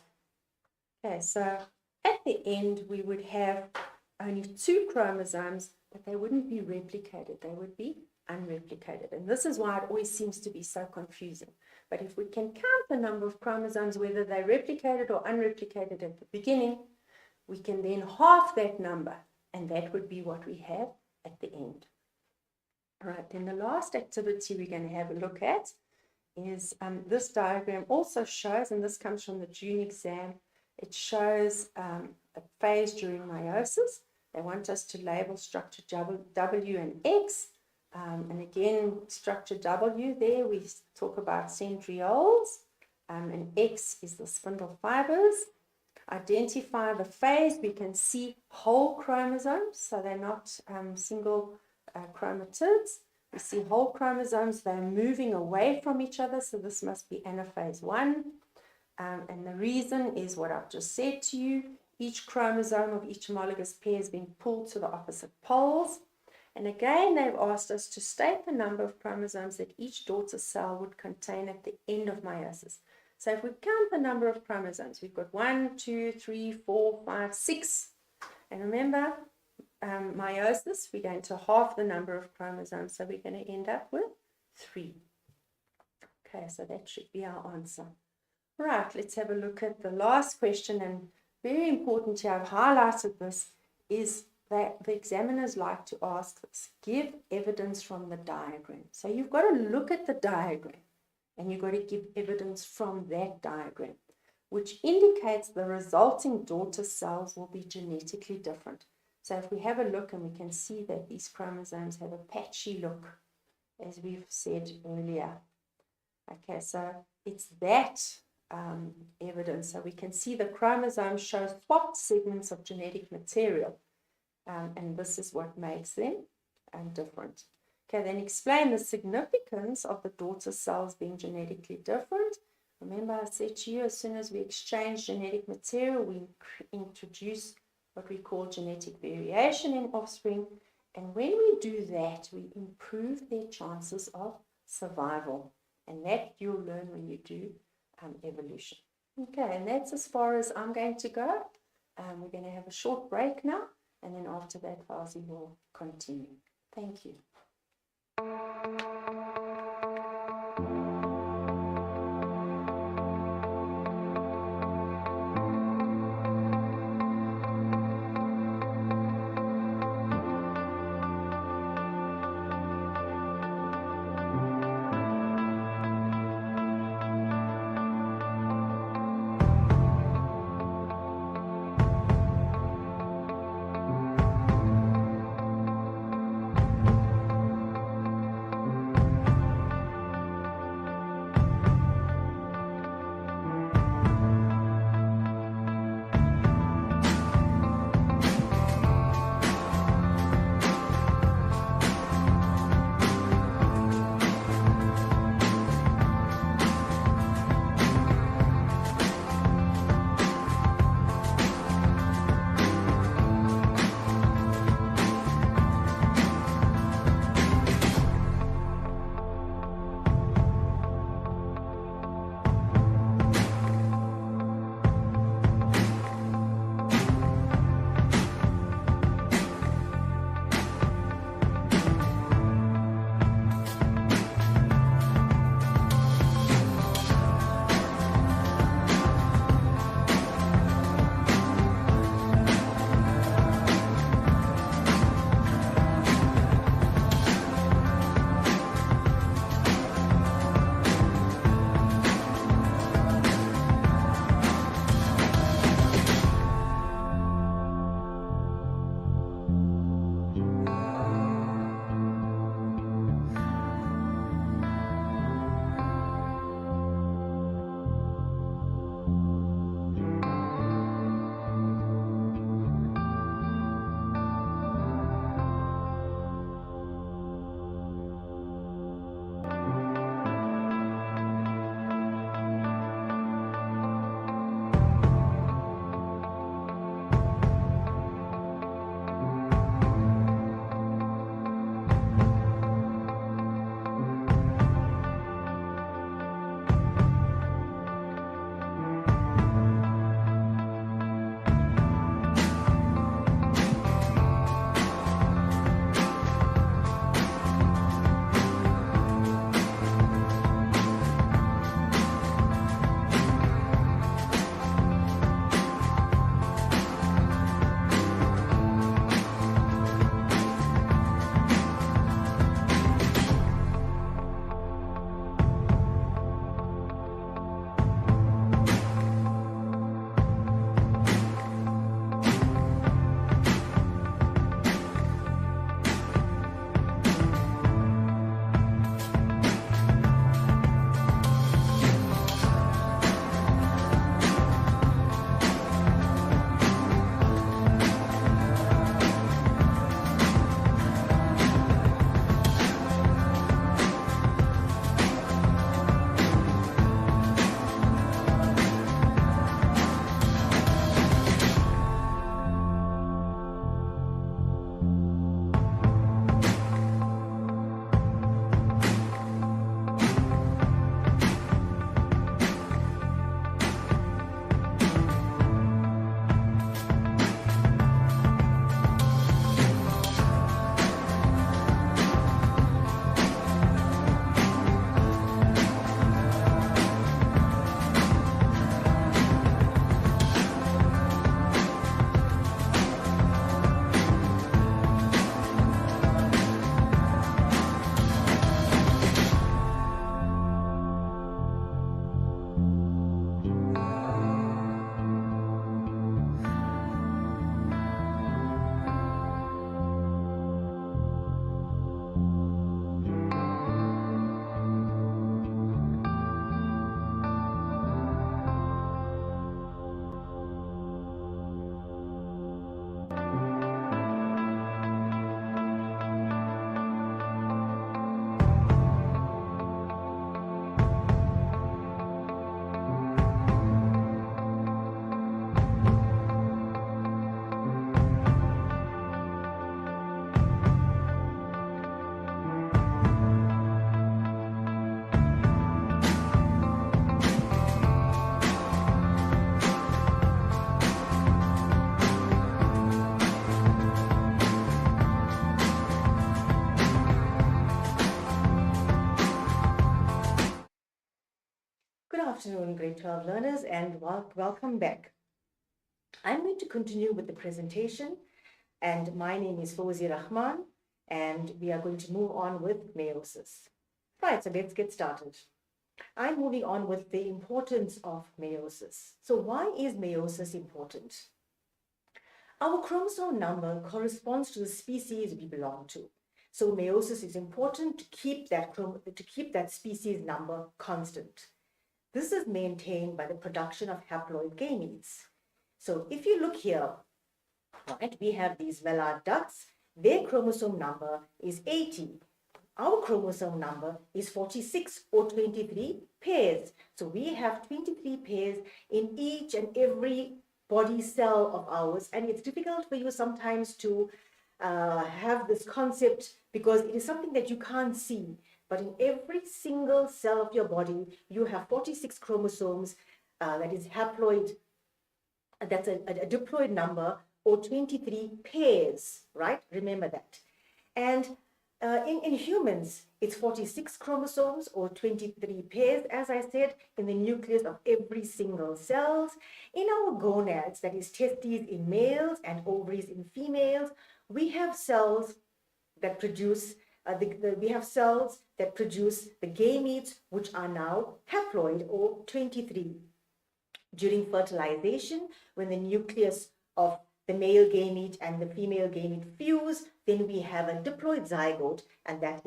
Okay, so at the end we would have only 2 chromosomes, but they wouldn't be replicated, they would be unreplicated. And this is why it always seems to be so confusing. But if we can count the number of chromosomes, whether they're replicated or unreplicated at the beginning, we can then half that number, and that would be what we have at the end. All right, then the last activity we're going to have a look at is this diagram also shows, and this comes from the June exam, it shows a phase during meiosis. They want us to label structure W and X. And again, structure W there, we talk about centrioles, and X is the spindle fibers. Identify the phase. We can see whole chromosomes, so they're not single chromatids. We see whole chromosomes, they're moving away from each other, so this must be anaphase 1. And the reason is what I've just said to you. Each chromosome of each homologous pair is being pulled to the opposite poles. And again, they've asked us to state the number of chromosomes that each daughter cell would contain at the end of meiosis. So if we count the number of chromosomes, we've got 1, 2, 3, 4, 5, 6. And remember, meiosis, we're going to halve the number of chromosomes, so we're going to end up with 3. Okay, so that should be our answer. Right, let's have a look at the last question, and very important to have highlighted this is that the examiners like to ask this: give evidence from the diagram. So you've got to look at the diagram and you've got to give evidence from that diagram, which indicates the resulting daughter cells will be genetically different. So if we have a look and we can see that these chromosomes have a patchy look, as we've said earlier. Okay, so it's that evidence. So we can see the chromosomes show swapped segments of genetic material. And this is what makes them different. Okay, then explain the significance of the daughter cells being genetically different. Remember, I said to you, as soon as we exchange genetic material, we introduce what we call genetic variation in offspring. And when we do that, we improve their chances of survival. And that you'll learn when you do evolution. Okay, and that's as far as I'm going to go. We're going to have a short break now. And then after that, Fauzi will continue. Thank you. afternoon, grade 12 learners, and welcome back. I'm going to continue with the presentation, and my name is Fawzi Rahman, and we are going to move on with meiosis. Right, so let's get started. I'm moving on with the importance of meiosis. So why is meiosis important? Our chromosome number corresponds to the species we belong to. So meiosis is important to keep that species number constant. This is maintained by the production of haploid gametes. So if you look here, right, we have these Maillard ducks. Their chromosome number is 80. Our chromosome number is 46 or 23 pairs. So we have 23 pairs in each and every body cell of ours. And it's difficult for you sometimes to have this concept because it is something that you can't see. But in every single cell of your body, you have 46 chromosomes, that is haploid, that's a diploid number, or 23 pairs, right? Remember that. And in humans, it's 46 chromosomes or 23 pairs, as I said, in the nucleus of every single cells. In our gonads, that is testes in males and ovaries in females, we have cells that produce the gametes, which are now haploid or 23. During fertilization, when the nucleus of the male gamete and the female gamete fuse, then we have a diploid zygote, and that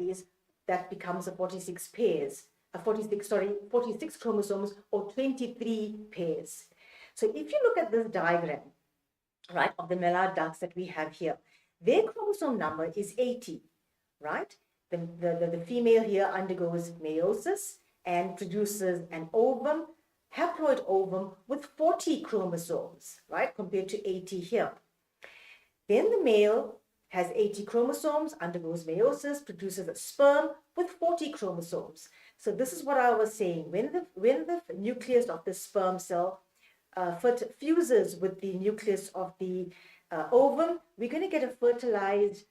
becomes a 46 chromosomes or 23 pairs. So if you look at this diagram, right, of the Maillard ducks that we have here, their chromosome number is 80, right? The female here undergoes meiosis and produces an ovum, haploid ovum with 40 chromosomes, right, compared to 80 here. Then the male has 80 chromosomes, undergoes meiosis, produces a sperm with 40 chromosomes. So this is what I was saying. When the nucleus of the sperm cell fuses with the nucleus of the ovum, we're going to get a fertilized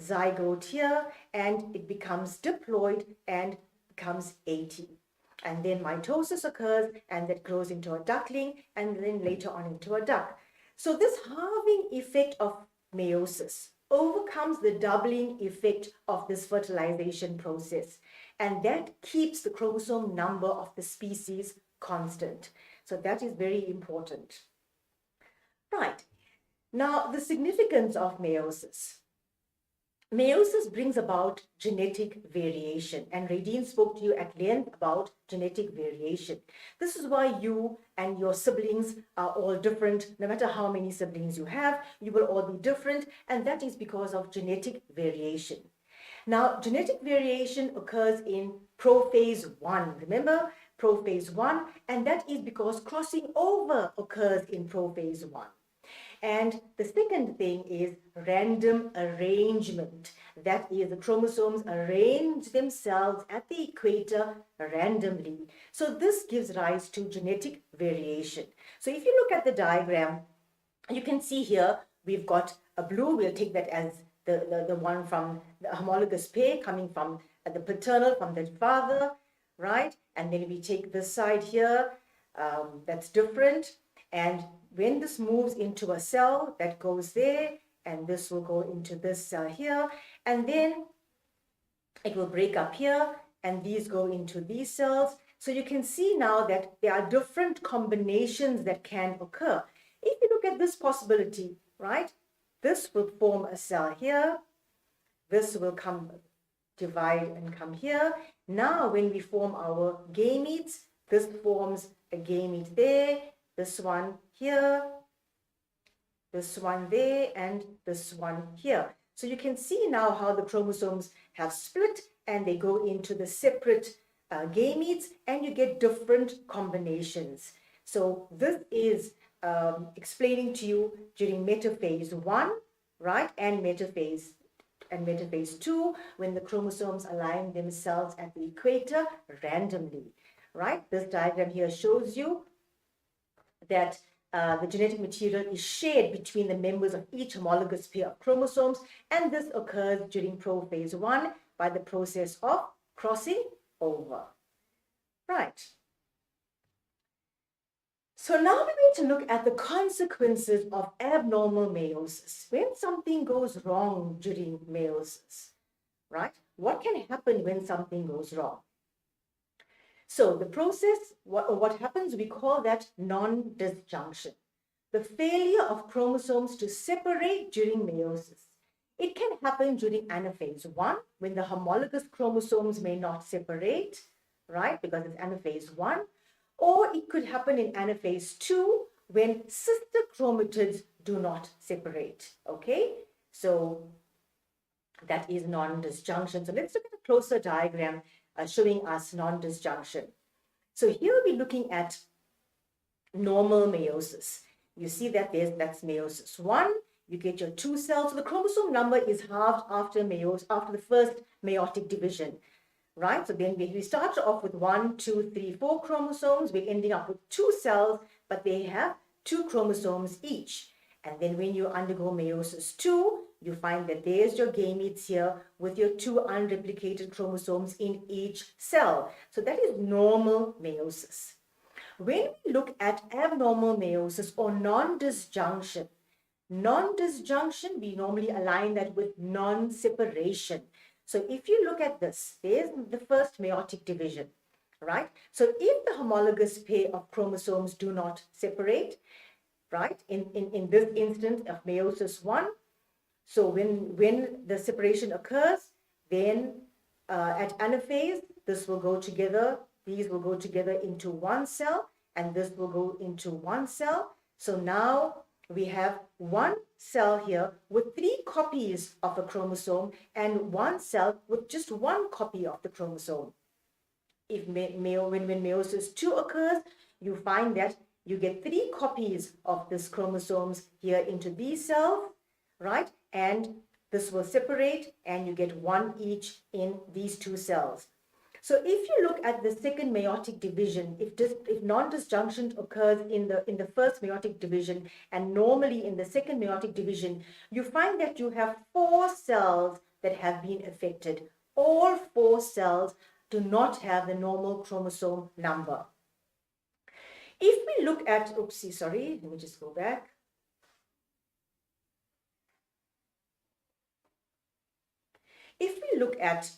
zygote here, and it becomes diploid and becomes 80. And then mitosis occurs, and that grows into a duckling, and then later on into a duck. So this halving effect of meiosis overcomes the doubling effect of this fertilization process, and that keeps the chromosome number of the species constant. So that is very important. Right. Now, the significance of meiosis. Meiosis brings about genetic variation, and Radine spoke to you at length about genetic variation. This is why you and your siblings are all different. No matter how many siblings you have, you will all be different, and that is because of genetic variation. Now, genetic variation occurs in prophase 1. Remember, prophase 1, and that is because crossing over occurs in prophase 1. And the second thing is random arrangement. That is, the chromosomes arrange themselves at the equator randomly. So this gives rise to genetic variation. So if you look at the diagram, you can see here we've got a blue. We'll take that as the one from the homologous pair coming from the paternal, from the father, right? And then we take this side here, that's different. And when this moves into a cell, that goes there, and this will go into this cell here, and then it will break up here, and these go into these cells. So you can see now that there are different combinations that can occur. If you look at this possibility, right, this will form a cell here, this will come, divide and come here. Now when we form our gametes, this forms a gamete there, this one here, this one there, and this one here. So you can see now how the chromosomes have split and they go into the separate gametes, and you get different combinations. So this is explaining to you during metaphase 1, right, and metaphase 2, when the chromosomes align themselves at the equator randomly, right? This diagram here shows you that the genetic material is shared between the members of each homologous pair of chromosomes, and this occurs during prophase 1 by the process of crossing over. Right. So now we're going to look at the consequences of abnormal meiosis. When something goes wrong during meiosis, right? What can happen when something goes wrong? So the process, what happens, we call that non-disjunction. The failure of chromosomes to separate during meiosis. It can happen during anaphase 1 when the homologous chromosomes may not separate, right? Because it's anaphase 1. Or it could happen in anaphase 2 when sister chromatids do not separate, okay? So that is non-disjunction. So let's look at a closer diagram showing us non-disjunction. So here we're looking at normal meiosis. You see that that's meiosis 1. You get your 2 cells. So the chromosome number is halved after the first meiotic division, right? So then we start off with 1, 2, 3, 4 chromosomes. We're ending up with 2 cells, but they have 2 chromosomes each. And then when you undergo meiosis 2, you find that there's your gametes here with your 2 unreplicated chromosomes in each cell. So that is normal meiosis. When we look at abnormal meiosis or non-disjunction, we normally align that with non-separation. So if you look at this, there's the first meiotic division, right? So if the homologous pair of chromosomes do not separate, right, in this instance of meiosis 1, so when the separation occurs, then at anaphase, this will go together, these will go together into one cell, and this will go into one cell. So now we have one cell here with 3 copies of a chromosome and one cell with just 1 copy of the chromosome. If when meiosis 2 occurs, you find that you get 3 copies of this chromosomes here into these cells, right? And this will separate and you get 1 each in these 2 cells. So if you look at the second meiotic division, if non-disjunction occurs in the first meiotic division and normally in the second meiotic division, you find that you have 4 cells that have been affected. All 4 cells do not have the normal chromosome number. If we look at, let me just go back. If we look at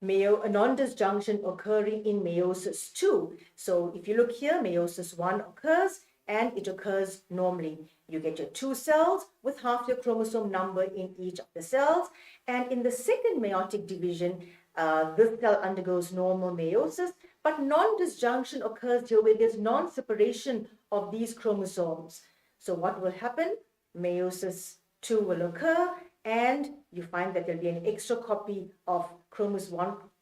a non-disjunction occurring in meiosis 2, so if you look here, meiosis 1 occurs and it occurs normally. You get your 2 cells with half your chromosome number in each of the cells, and in the second meiotic division, this cell undergoes normal meiosis, but non-disjunction occurs here where there's non-separation of these chromosomes. So what will happen? Meiosis 2 will occur, and you find that there'll be an extra copy of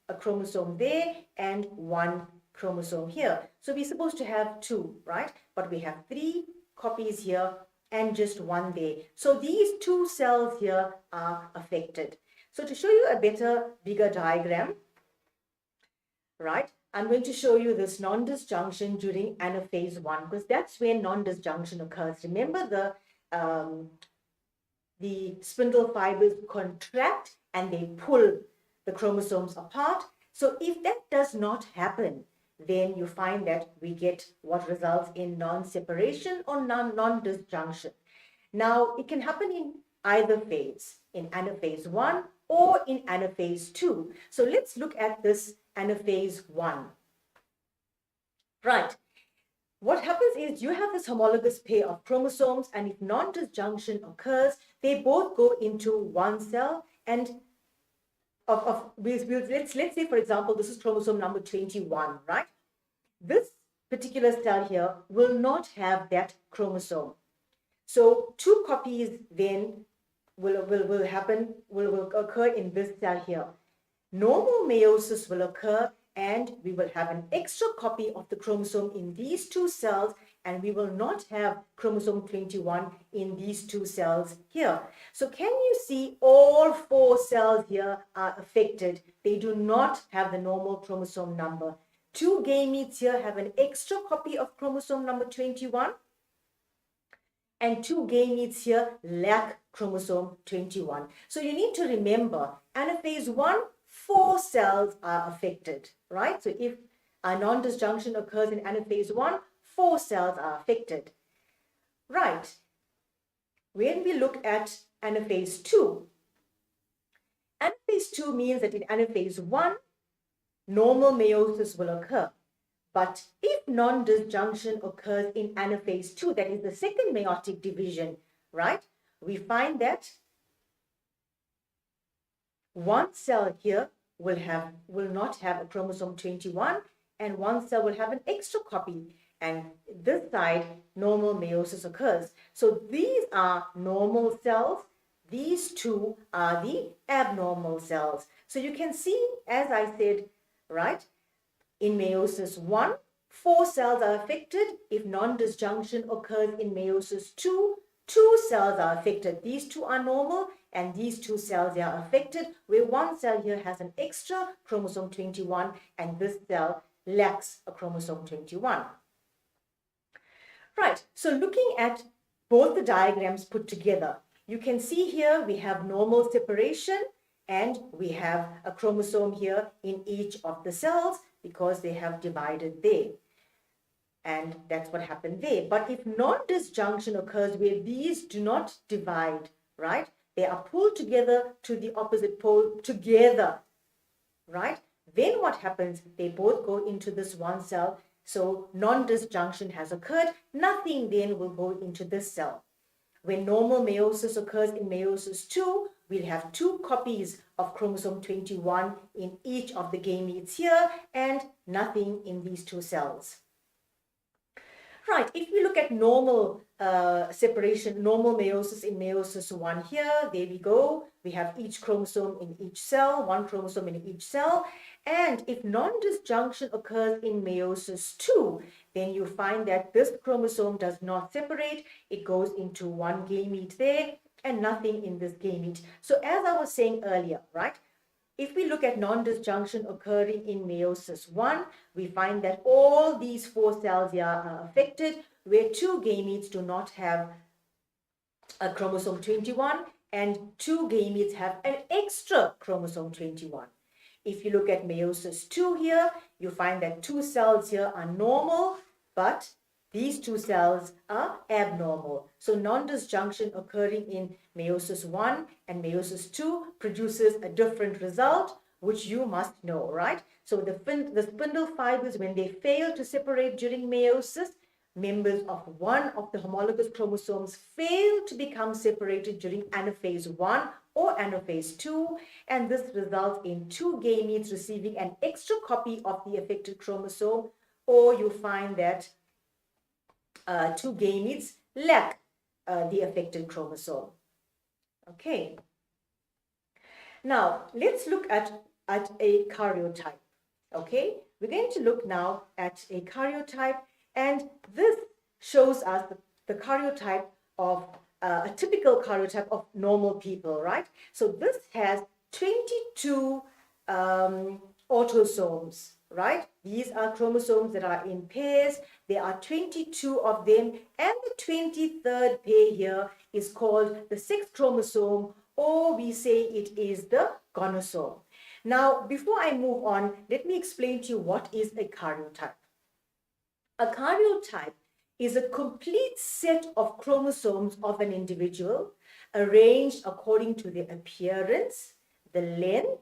a chromosome there and 1 chromosome here. So we're supposed to have 2, right? But we have 3 copies here and just 1 there. So these 2 cells here are affected. So to show you a bigger diagram, right, I'm going to show you this non-disjunction during anaphase 1, because that's when non-disjunction occurs. Remember, the spindle fibers contract and they pull the chromosomes apart. So if that does not happen, then you find that we get what results in non-separation or non-disjunction. Now, it can happen in either phase, in anaphase 1 or in anaphase 2. So let's look at this anaphase 1. Right. What happens is you have this homologous pair of chromosomes, and if non-disjunction occurs, they both go into one cell. And let's say, for example, this is chromosome number 21, right? This particular cell here will not have that chromosome. So 2 copies then will occur in this cell here. Normal meiosis will occur, and we will have an extra copy of the chromosome in these 2 cells, and we will not have chromosome 21 in these 2 cells here. So can you see all 4 cells here are affected? They do not have the normal chromosome number. 2 gametes here have an extra copy of chromosome number 21, and 2 gametes here lack chromosome 21. So you need to remember, anaphase 1, 4 cells are affected, right? So if a non-disjunction occurs in anaphase 1, 4 cells are affected. Right. When we look at anaphase 2, anaphase 2 means that in anaphase 1, normal meiosis will occur. But if non-disjunction occurs in anaphase 2, that is the second meiotic division, right, we find that one cell here will not have a chromosome 21, and one cell will have an extra copy, and this side normal meiosis occurs. So these are normal cells, these two are the abnormal cells. So you can see, as I said, right, in meiosis 1, 4 cells are affected. If non-disjunction occurs in meiosis 2, 2 cells are affected. These two are normal, and these 2 cells are affected, where one cell here has an extra chromosome 21, and this cell lacks a chromosome 21. Right, so looking at both the diagrams put together, you can see here we have normal separation, and we have a chromosome here in each of the cells because they have divided there. And that's what happened there. But if non-disjunction occurs where these do not divide, right, they are pulled together to the opposite pole together, right, then what happens? They both go into this one cell. So non-disjunction has occurred. Nothing then will go into this cell. When normal meiosis occurs in meiosis 2, we'll have 2 copies of chromosome 21 in each of the gametes here, and nothing in these 2 cells. Right, if we look at normal separation, normal meiosis in meiosis 1 here, there we go. We have each chromosome in each cell, 1 chromosome in each cell. And if non-disjunction occurs in meiosis 2, then you find that this chromosome does not separate. It goes into one gamete there and nothing in this gamete. So as I was saying earlier, right, if we look at non-disjunction occurring in meiosis 1, we find that all these 4 cells here are affected, where 2 gametes do not have a chromosome 21 and 2 gametes have an extra chromosome 21. If you look at meiosis 2 here, you find that 2 cells here are normal, but these 2 cells are abnormal. So non-disjunction occurring in meiosis 1 and meiosis 2 produces a different result, which you must know, right? So the spindle fibers, when they fail to separate during meiosis, members of one of the homologous chromosomes fail to become separated during anaphase 1 or anaphase 2, and this results in 2 gametes receiving an extra copy of the affected chromosome, or you find that 2 gametes lack the affected chromosome. Okay. Now, let's look at a karyotype. Okay, we're going to look now at a karyotype, and this shows us the karyotype of a typical karyotype of normal people, right? So this has 22 autosomes, right? These are chromosomes that are in pairs. There are 22 of them, and the 23rd pair here is called the sex chromosome, or we say it is the gonosome. Now, before I move on, let me explain to you what is a karyotype. A karyotype is a complete set of chromosomes of an individual arranged according to their appearance, the length,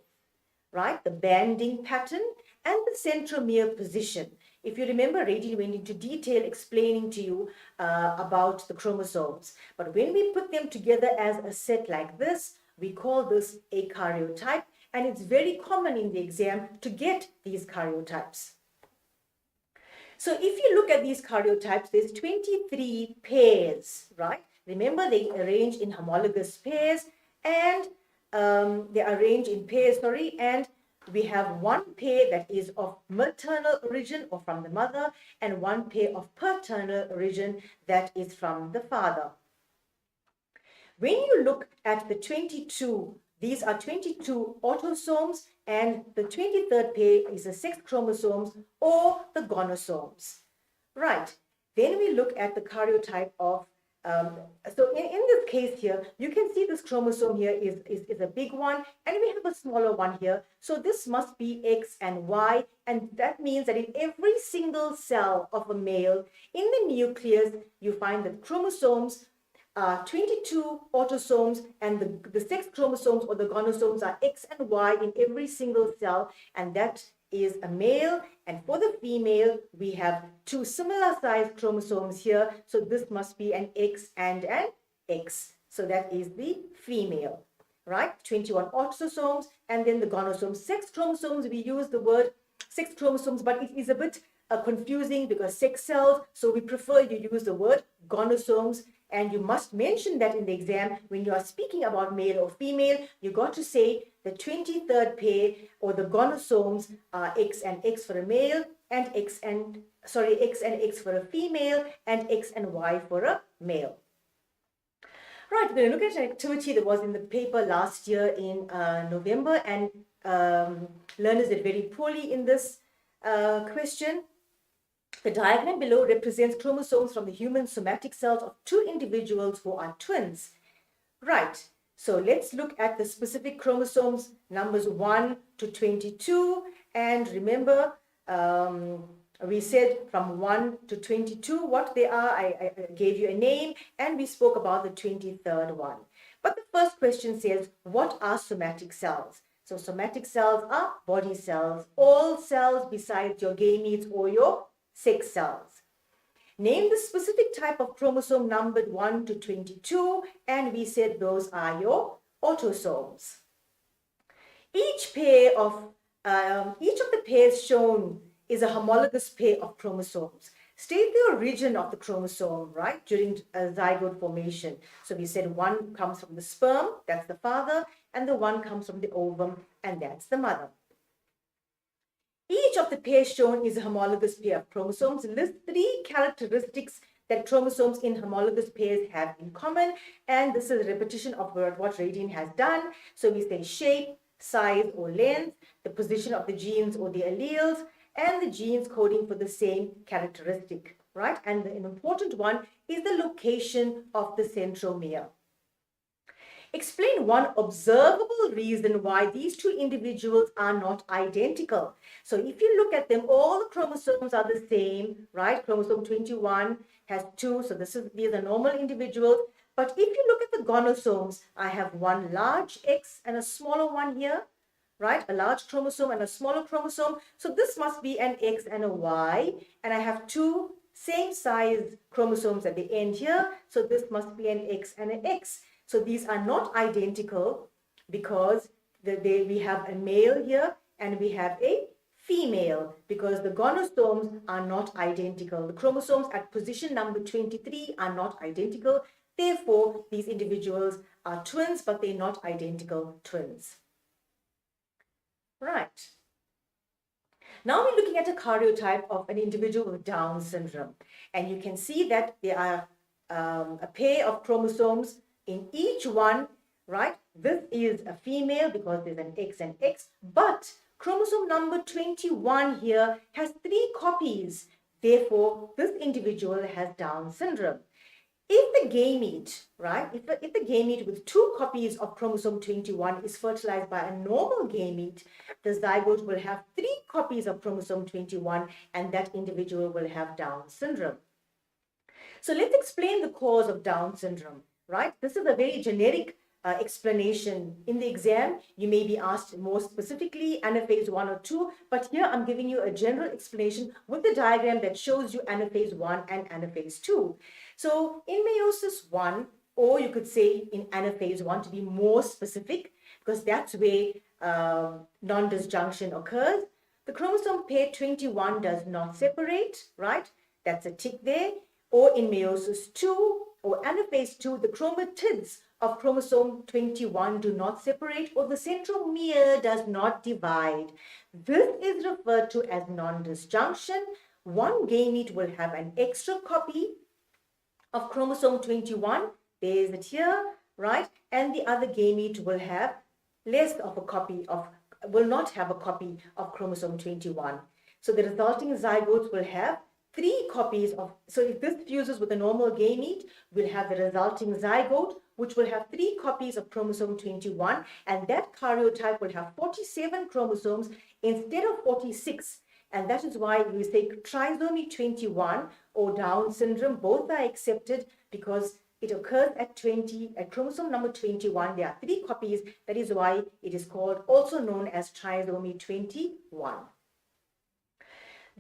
right, the banding pattern, and the centromere position. If you remember, Radin went into detail explaining to you about the chromosomes. But when we put them together as a set like this, we call this a karyotype, and it's very common in the exam to get these karyotypes. So if you look at these karyotypes, there's 23 pairs, right? Remember, they arrange in homologous pairs, and they are arranged in pairs, and we have one pair that is of maternal origin or from the mother, and one pair of paternal origin that is from the father. When you look at the 22, these are 22 autosomes, and the 23rd pair is the sex chromosomes or the gonosomes. Right, then we look at the karyotype of So in this case here, you can see this chromosome here is a big one, and we have a smaller one here. So this must be X and Y, and that means that in every single cell of a male, in the nucleus, you find that chromosomes are 22 autosomes, and the sex chromosomes or the gonosomes are X and Y in every single cell, and that is a male. And for the female, we have two similar sized chromosomes here, so this must be an X and an X. So that is the female, right? 21 autosomes, and then the gonosomes. Sex chromosomes, we use the word sex chromosomes, but it is a bit confusing because sex cells, so we prefer you use the word gonosomes. And you must mention that in the exam when you are speaking about male or female, you got to say the 23rd pair or the gonosomes are X and X for a male, and X and X for a female, and X and Y for a male. Right, we're going to look at an activity that was in the paper last year in November, and learners did very poorly in this question. The diagram below represents chromosomes from the human somatic cells of two individuals who are twins. Right, so let's look at the specific chromosomes, numbers 1 to 22. And remember, we said from 1 to 22 what they are. I gave you a name, and we spoke about the 23rd one. But the first question says, what are somatic cells? So somatic cells are body cells, all cells besides your gametes or your sex cells. Name the specific type of chromosome numbered 1 to 22, and we said those are your autosomes. Each of the pairs shown is a homologous pair of chromosomes. State the origin of the chromosome, right, during zygote formation. So we said one comes from the sperm, that's the father, and the one comes from the ovum, and that's the mother. Each of the pairs shown is a homologous pair of chromosomes. List 3 characteristics that chromosomes in homologous pairs have in common. And this is a repetition of what Radin has done. So we say shape, size or length, the position of the genes or the alleles, and the genes coding for the same characteristic, right? And an important one is the location of the centromere. Explain one observable reason why these two individuals are not identical. So if you look at them, all the chromosomes are the same, right? Chromosome 21 has 2, so these are normal individuals. But if you look at the gonosomes, I have one large X and a smaller one here, right? A large chromosome and a smaller chromosome. So this must be an X and a Y. And I have two same size chromosomes at the end here. So this must be an X and an X. So these are not identical because we have a male here and we have a female, because the gonosomes are not identical. The chromosomes at position number 23 are not identical. Therefore, these individuals are twins, but they're not identical twins. Right. Now we're looking at a karyotype of an individual with Down syndrome. And you can see that there are a pair of chromosomes in each one, right? This is a female because there's an X and X, but chromosome number 21 here has 3 copies. Therefore, this individual has Down syndrome. If the gamete, right, if the gamete with 2 copies of chromosome 21 is fertilized by a normal gamete, the zygote will have 3 copies of chromosome 21, and that individual will have Down syndrome. So let's explain the cause of Down syndrome. Right? This is a very generic explanation. In the exam, you may be asked more specifically anaphase 1 or 2, but here I'm giving you a general explanation with the diagram that shows you anaphase 1 and anaphase 2. So in meiosis 1, or you could say in anaphase 1 to be more specific, because that's where non-disjunction occurs, the chromosome pair 21 does not separate, right? That's a tick there. Or in meiosis 2, or anaphase 2, the chromatids of chromosome 21 do not separate, or the centromere does not divide. This is referred to as non-disjunction. One gamete will have an extra copy of chromosome 21. There's it here, right? And the other gamete will have less of a copy will not have a copy of chromosome 21. So the resulting zygotes will have 3 copies of, so if this fuses with a normal gamete, we'll have the resulting zygote, which will have 3 copies of chromosome 21, and that karyotype will have 47 chromosomes instead of 46. And that is why we say trisomy 21 or Down syndrome, both are accepted because it occurs at chromosome number 21. There are 3 copies. That is why it is called, also known as trisomy 21.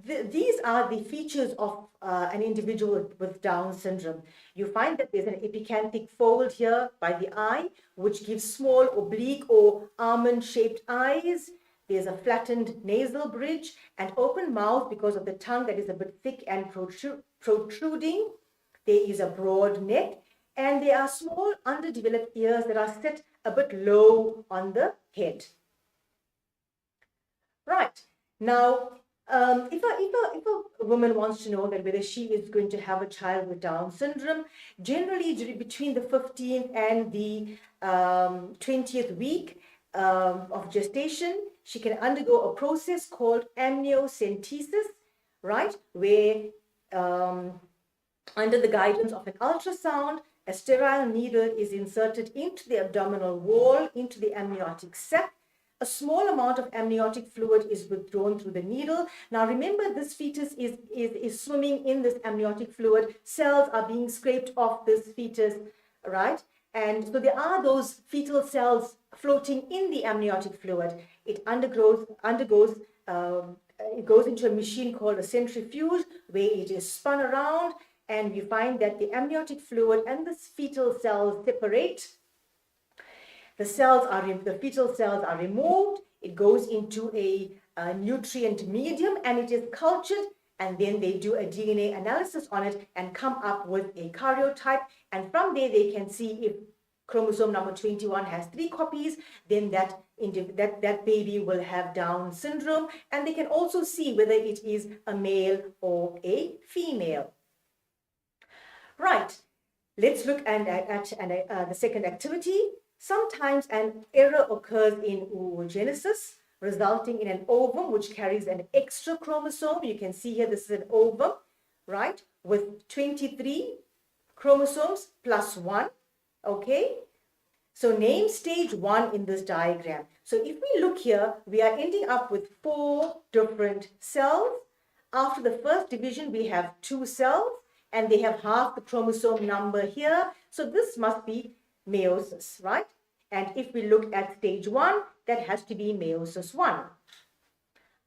These are the features of an individual with Down syndrome. You find that there's an epicanthic fold here by the eye, which gives small oblique or almond-shaped eyes. There's a flattened nasal bridge and open mouth because of the tongue that is a bit thick and protruding. There is a broad neck, and there are small underdeveloped ears that are set a bit low on the head. Right. Now, if a woman wants to know that whether she is going to have a child with Down syndrome, generally between the 15th and the 20th week of gestation, she can undergo a process called amniocentesis, right, where under the guidance of an ultrasound, a sterile needle is inserted into the abdominal wall, into the amniotic sac. A small amount of amniotic fluid is withdrawn through the needle. Now remember, this fetus is swimming in this amniotic fluid. Cells are being scraped off this fetus, right? And so there are those fetal cells floating in the amniotic fluid. It it goes into a machine called a centrifuge, where it is spun around, and we find that the amniotic fluid and the fetal cells separate. The fetal cells are removed. It goes into a nutrient medium, and it is cultured, and then they do a DNA analysis on it and come up with a karyotype. And from there, they can see if chromosome number 21 has 3 copies, then that baby will have Down syndrome. And they can also see whether it is a male or a female. Right. Let's look at the second activity. Sometimes an error occurs in oogenesis, resulting in an ovum which carries an extra chromosome. You can see here this is an ovum, right, with 23 chromosomes plus 1, okay? So name stage 1 in this diagram. So if we look here, we are ending up with 4 different cells. After the first division, we have 2 cells, and they have half the chromosome number here. So this must be meiosis, right? And if we look at stage 1, that has to be meiosis 1.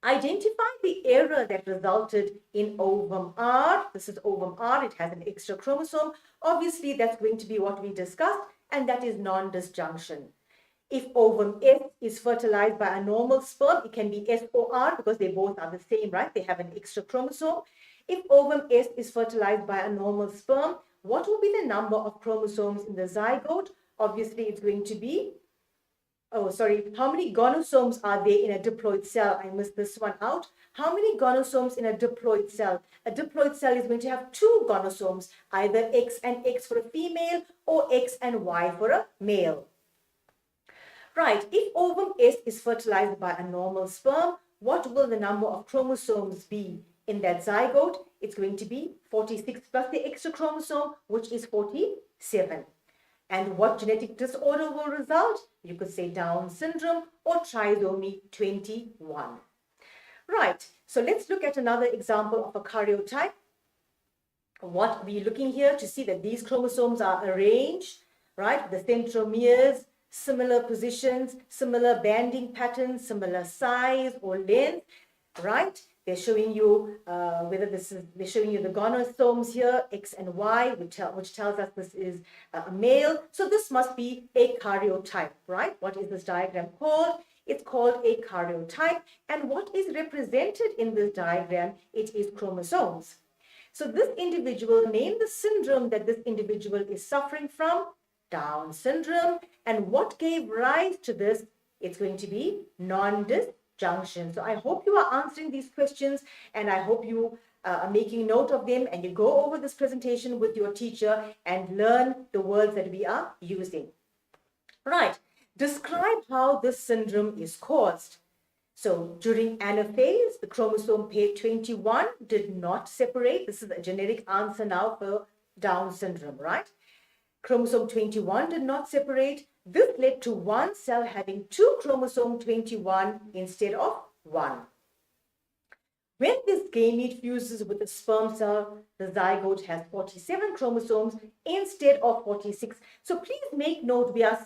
Identify the error that resulted in ovum R. This is ovum R. It has an extra chromosome. Obviously, that's going to be what we discussed, and that is non-disjunction. If ovum S is fertilized by a normal sperm, it can be S or R because they both are the same, right? They have an extra chromosome. If ovum S is fertilized by a normal sperm, what will be the number of chromosomes in the zygote? Obviously, it's going to be, how many gonosomes are there in a diploid cell? I missed this one out. How many gonosomes in a diploid cell? A diploid cell is going to have 2 gonosomes, either X and X for a female or X and Y for a male. Right, if ovum S is fertilized by a normal sperm, what will the number of chromosomes be in that zygote? It's going to be 46 plus the extra chromosome, which is 47. And what genetic disorder will result? You could say Down syndrome or trisomy 21. Right, so let's look at another example of a karyotype. What we're looking here to see that these chromosomes are arranged, right? The centromeres, similar positions, similar banding patterns, similar size or length, right? They're showing you they're showing you the gonosomes here, X and Y, which tells us this is a male. So this must be a karyotype, right? What is this diagram called? It's called a karyotype. And what is represented in this diagram? It is chromosomes. So this individual, name the syndrome that this individual is suffering from, Down syndrome. And what gave rise to this? It's going to be non-disjunction. So I hope you are answering these questions, and I hope you are making note of them, and you go over this presentation with your teacher and learn the words that we are using. Right. Describe how this syndrome is caused. So during anaphase, the chromosome pair 21 did not separate. This is a generic answer now for Down syndrome, right? Chromosome 21 did not separate. This led to one cell having two chromosome 21 instead of one. When this gamete fuses with the sperm cell, the zygote has 47 chromosomes instead of 46. So please make note, we are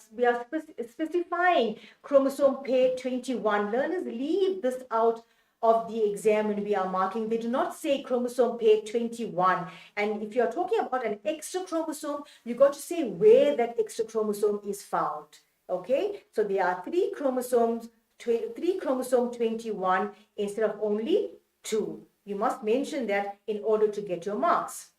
specifying chromosome pair 21. Learners leave this out of the exam when we are marking. They do not say chromosome pair 21. And if you are talking about an extra chromosome, you got to say where that extra chromosome is found. Okay, so there are three chromosome 21 instead of only 2. You must mention that in order to get your marks.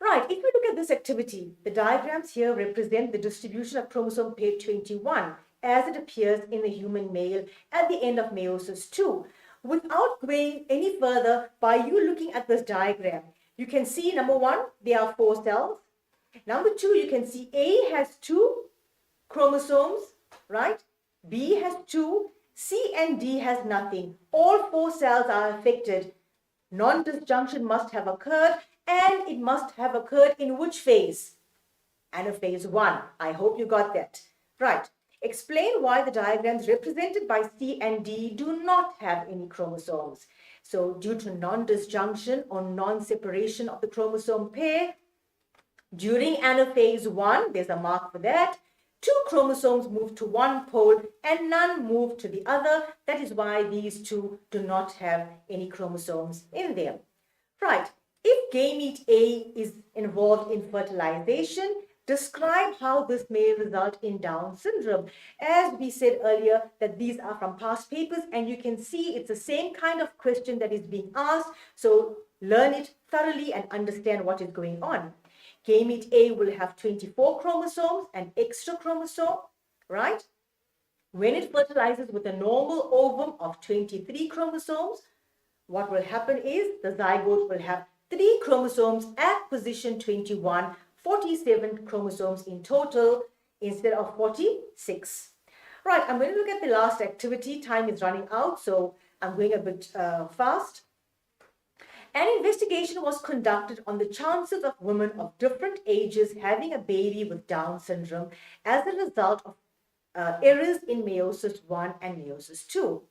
Right, if we look at this activity, the diagrams here represent the distribution of chromosome pair 21 as it appears in the human male at the end of meiosis 2. Without going any further, by you looking at this diagram, you can see number 1, there are 4 cells. Number 2, you can see A has 2 chromosomes, right? B has 2. C and D has nothing. All 4 cells are affected. Non-disjunction must have occurred, and it must have occurred in which phase? Anaphase 1. I hope you got that. Right. Explain why the diagrams represented by C and D do not have any chromosomes. So due to non-disjunction or non-separation of the chromosome pair, during anaphase 1, there's a mark for that, 2 chromosomes move to one pole and none move to the other. That is why these 2 do not have any chromosomes in them. Right. If gamete A is involved in fertilization, describe how this may result in Down syndrome. As we said earlier, that these are from past papers, and you can see it's the same kind of question that is being asked. So learn it thoroughly and understand what is going on. Gamete A will have 24 chromosomes, an extra chromosome, right? When it fertilizes with a normal ovum of 23 chromosomes, what will happen is the zygote will have 3 chromosomes at position 21, 47 chromosomes in total instead of 46. Right, I'm going to look at the last activity. Time is running out, so I'm going a bit fast. An investigation was conducted on the chances of women of different ages having a baby with Down syndrome as a result of errors in meiosis 1 and meiosis 2.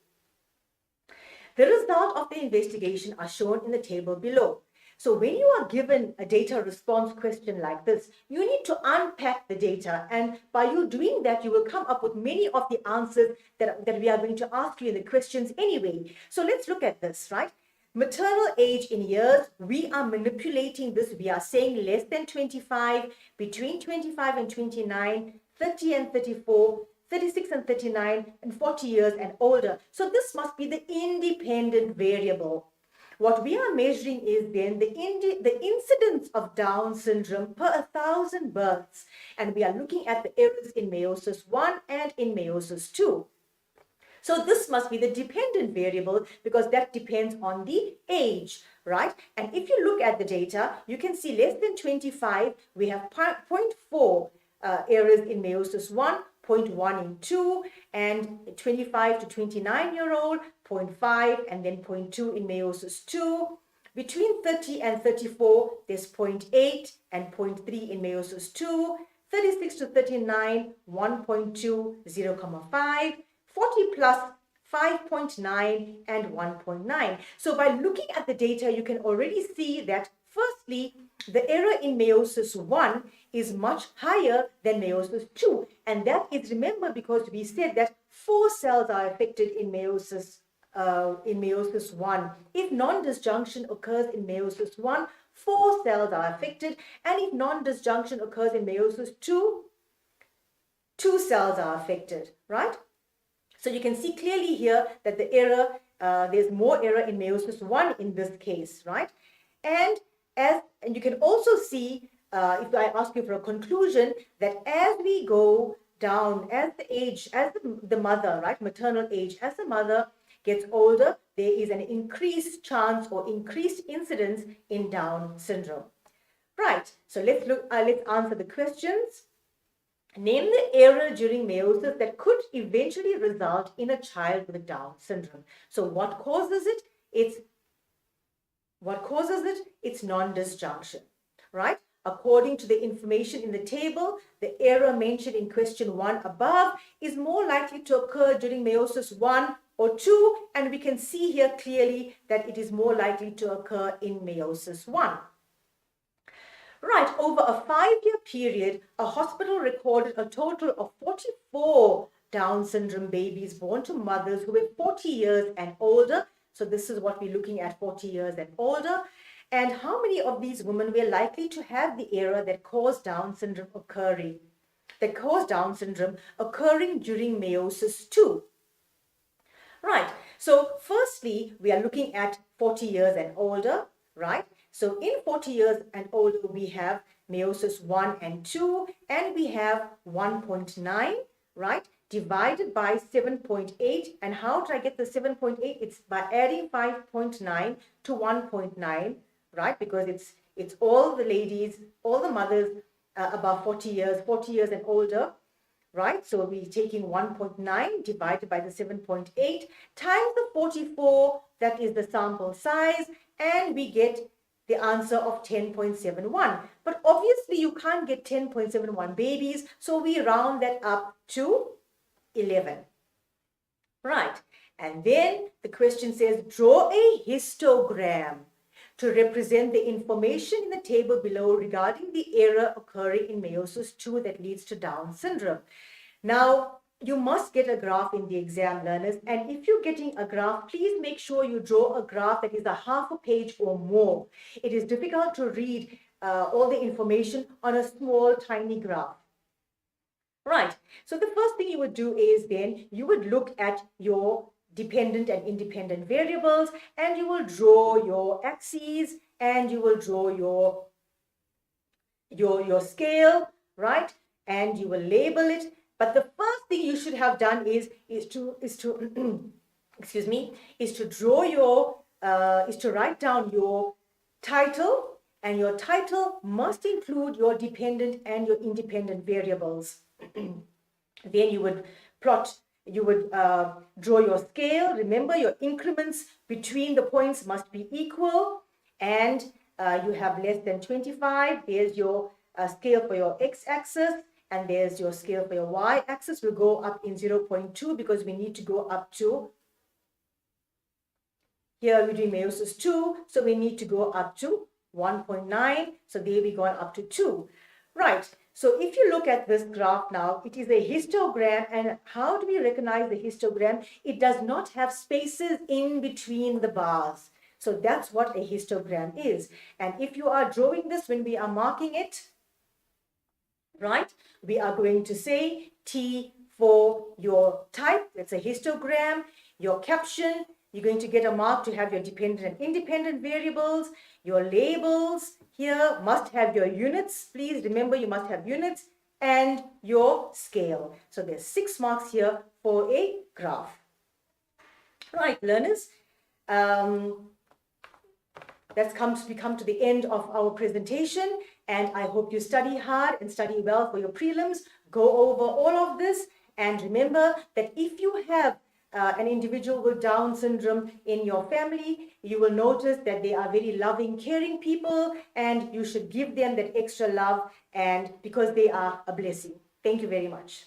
The result of the investigation are shown in the table below. So when you are given a data response question like this, you need to unpack the data, and by you doing that, you will come up with many of the answers that we are going to ask you in the questions anyway. So let's look at this, right? Maternal age in years, we are manipulating this. We are saying less than 25, between 25 and 29, 30 and 34, 36 and 39, and 40 years and older. So this must be the independent variable. What we are measuring is then the incidence of Down syndrome per 1,000 births. And we are looking at the errors in meiosis 1 and in meiosis 2. So this must be the dependent variable because that depends on the age, right? And if you look at the data, you can see less than 25, we have 0.4 errors in meiosis 1, 0.1 in 2, and 25 to 29-year-old, 0.5, and then 0.2 in meiosis 2. Between 30 and 34, there's 0.8 and 0.3 in meiosis 2. 36 to 39, 1.2, 0.5. 40 plus 5.9 and 1.9. So by looking at the data, you can already see that firstly, the error in meiosis 1 is much higher than meiosis 2. And that is, remember, because we said that 4 cells are affected in meiosis 1. If non-disjunction occurs in meiosis 1, 4 cells are affected. And if non-disjunction occurs in meiosis 2, 2 cells are affected, right? So you can see clearly here that the error, there's more error in meiosis 1 in this case, right? And you can also see, if I ask you for a conclusion, that as we go down, as the age, as the mother, right, maternal age, as the mother gets older, there is an increased chance or increased incidence in Down syndrome. Right, so let's answer the questions. Name the error during meiosis that could eventually result in a child with Down syndrome. So what causes it? It's non-disjunction, right? According to the information in the table, the error mentioned in question 1 above is more likely to occur during meiosis 1 or 2, and we can see here clearly that it is more likely to occur in meiosis 1. Right, over a 5-year period, a hospital recorded a total of 44 Down syndrome babies born to mothers who were 40 years and older. So this is what we're looking at, 40 years and older. And how many of these women were likely to have the error that caused Down syndrome occurring during meiosis 2? Right, so firstly, we are looking at 40 years and older, right? So in 40 years and older, we have meiosis 1 and 2, and we have 1.9, right? Divided by 7.8. And how do I get the 7.8? It's by adding 5.9 to 1.9, right? Because it's all the ladies, all the mothers above 40 years and older, right? So we're taking 1.9 divided by the 7.8 times the 44, that is the sample size, and we get the answer of 10.71. But obviously you can't get 10.71 babies, so we round that up to 11. Right, and then the question says, draw a histogram to represent the information in the table below regarding the error occurring in meiosis 2 that leads to Down syndrome. Now, you must get a graph in the exam, learners, and if you're getting a graph, please make sure you draw a graph that is a half a page or more. It is difficult to read all the information on a small, tiny graph. Right, so the first thing you would do is then you would look at your dependent and independent variables, and you will draw your axes, and you will draw your scale, right? And you will label it. But the first thing you should have done is to excuse me, is to write down your title, and your title must include your dependent and your independent variables. Then you would draw your scale. Remember, your increments between the points must be equal, and you have less than 25. There's your scale for your x-axis, and there's your scale for your y-axis. Will go up in 0.2 because we need to go up to, here we're doing meiosis 2, so we need to go up to 1.9. So there we go up to 2. Right, so if you look at this graph now, it is a histogram. And how do we recognize the histogram? It does not have spaces in between the bars. So that's what a histogram is. And if you are drawing this, when we are marking it, right, we are going to say T for your type. That's a histogram. Your caption, you're going to get a mark to have your dependent and independent variables. Your labels here must have your units. Please remember, you must have units, and your scale. So there's 6 marks here for a graph. Right, learners. We come to the end of our presentation, and I hope you study hard and study well for your prelims. Go over all of this, and remember that if you have an individual with Down syndrome in your family, you will notice that they are very loving, caring people, and you should give them that extra love, and because they are a blessing. Thank you very much.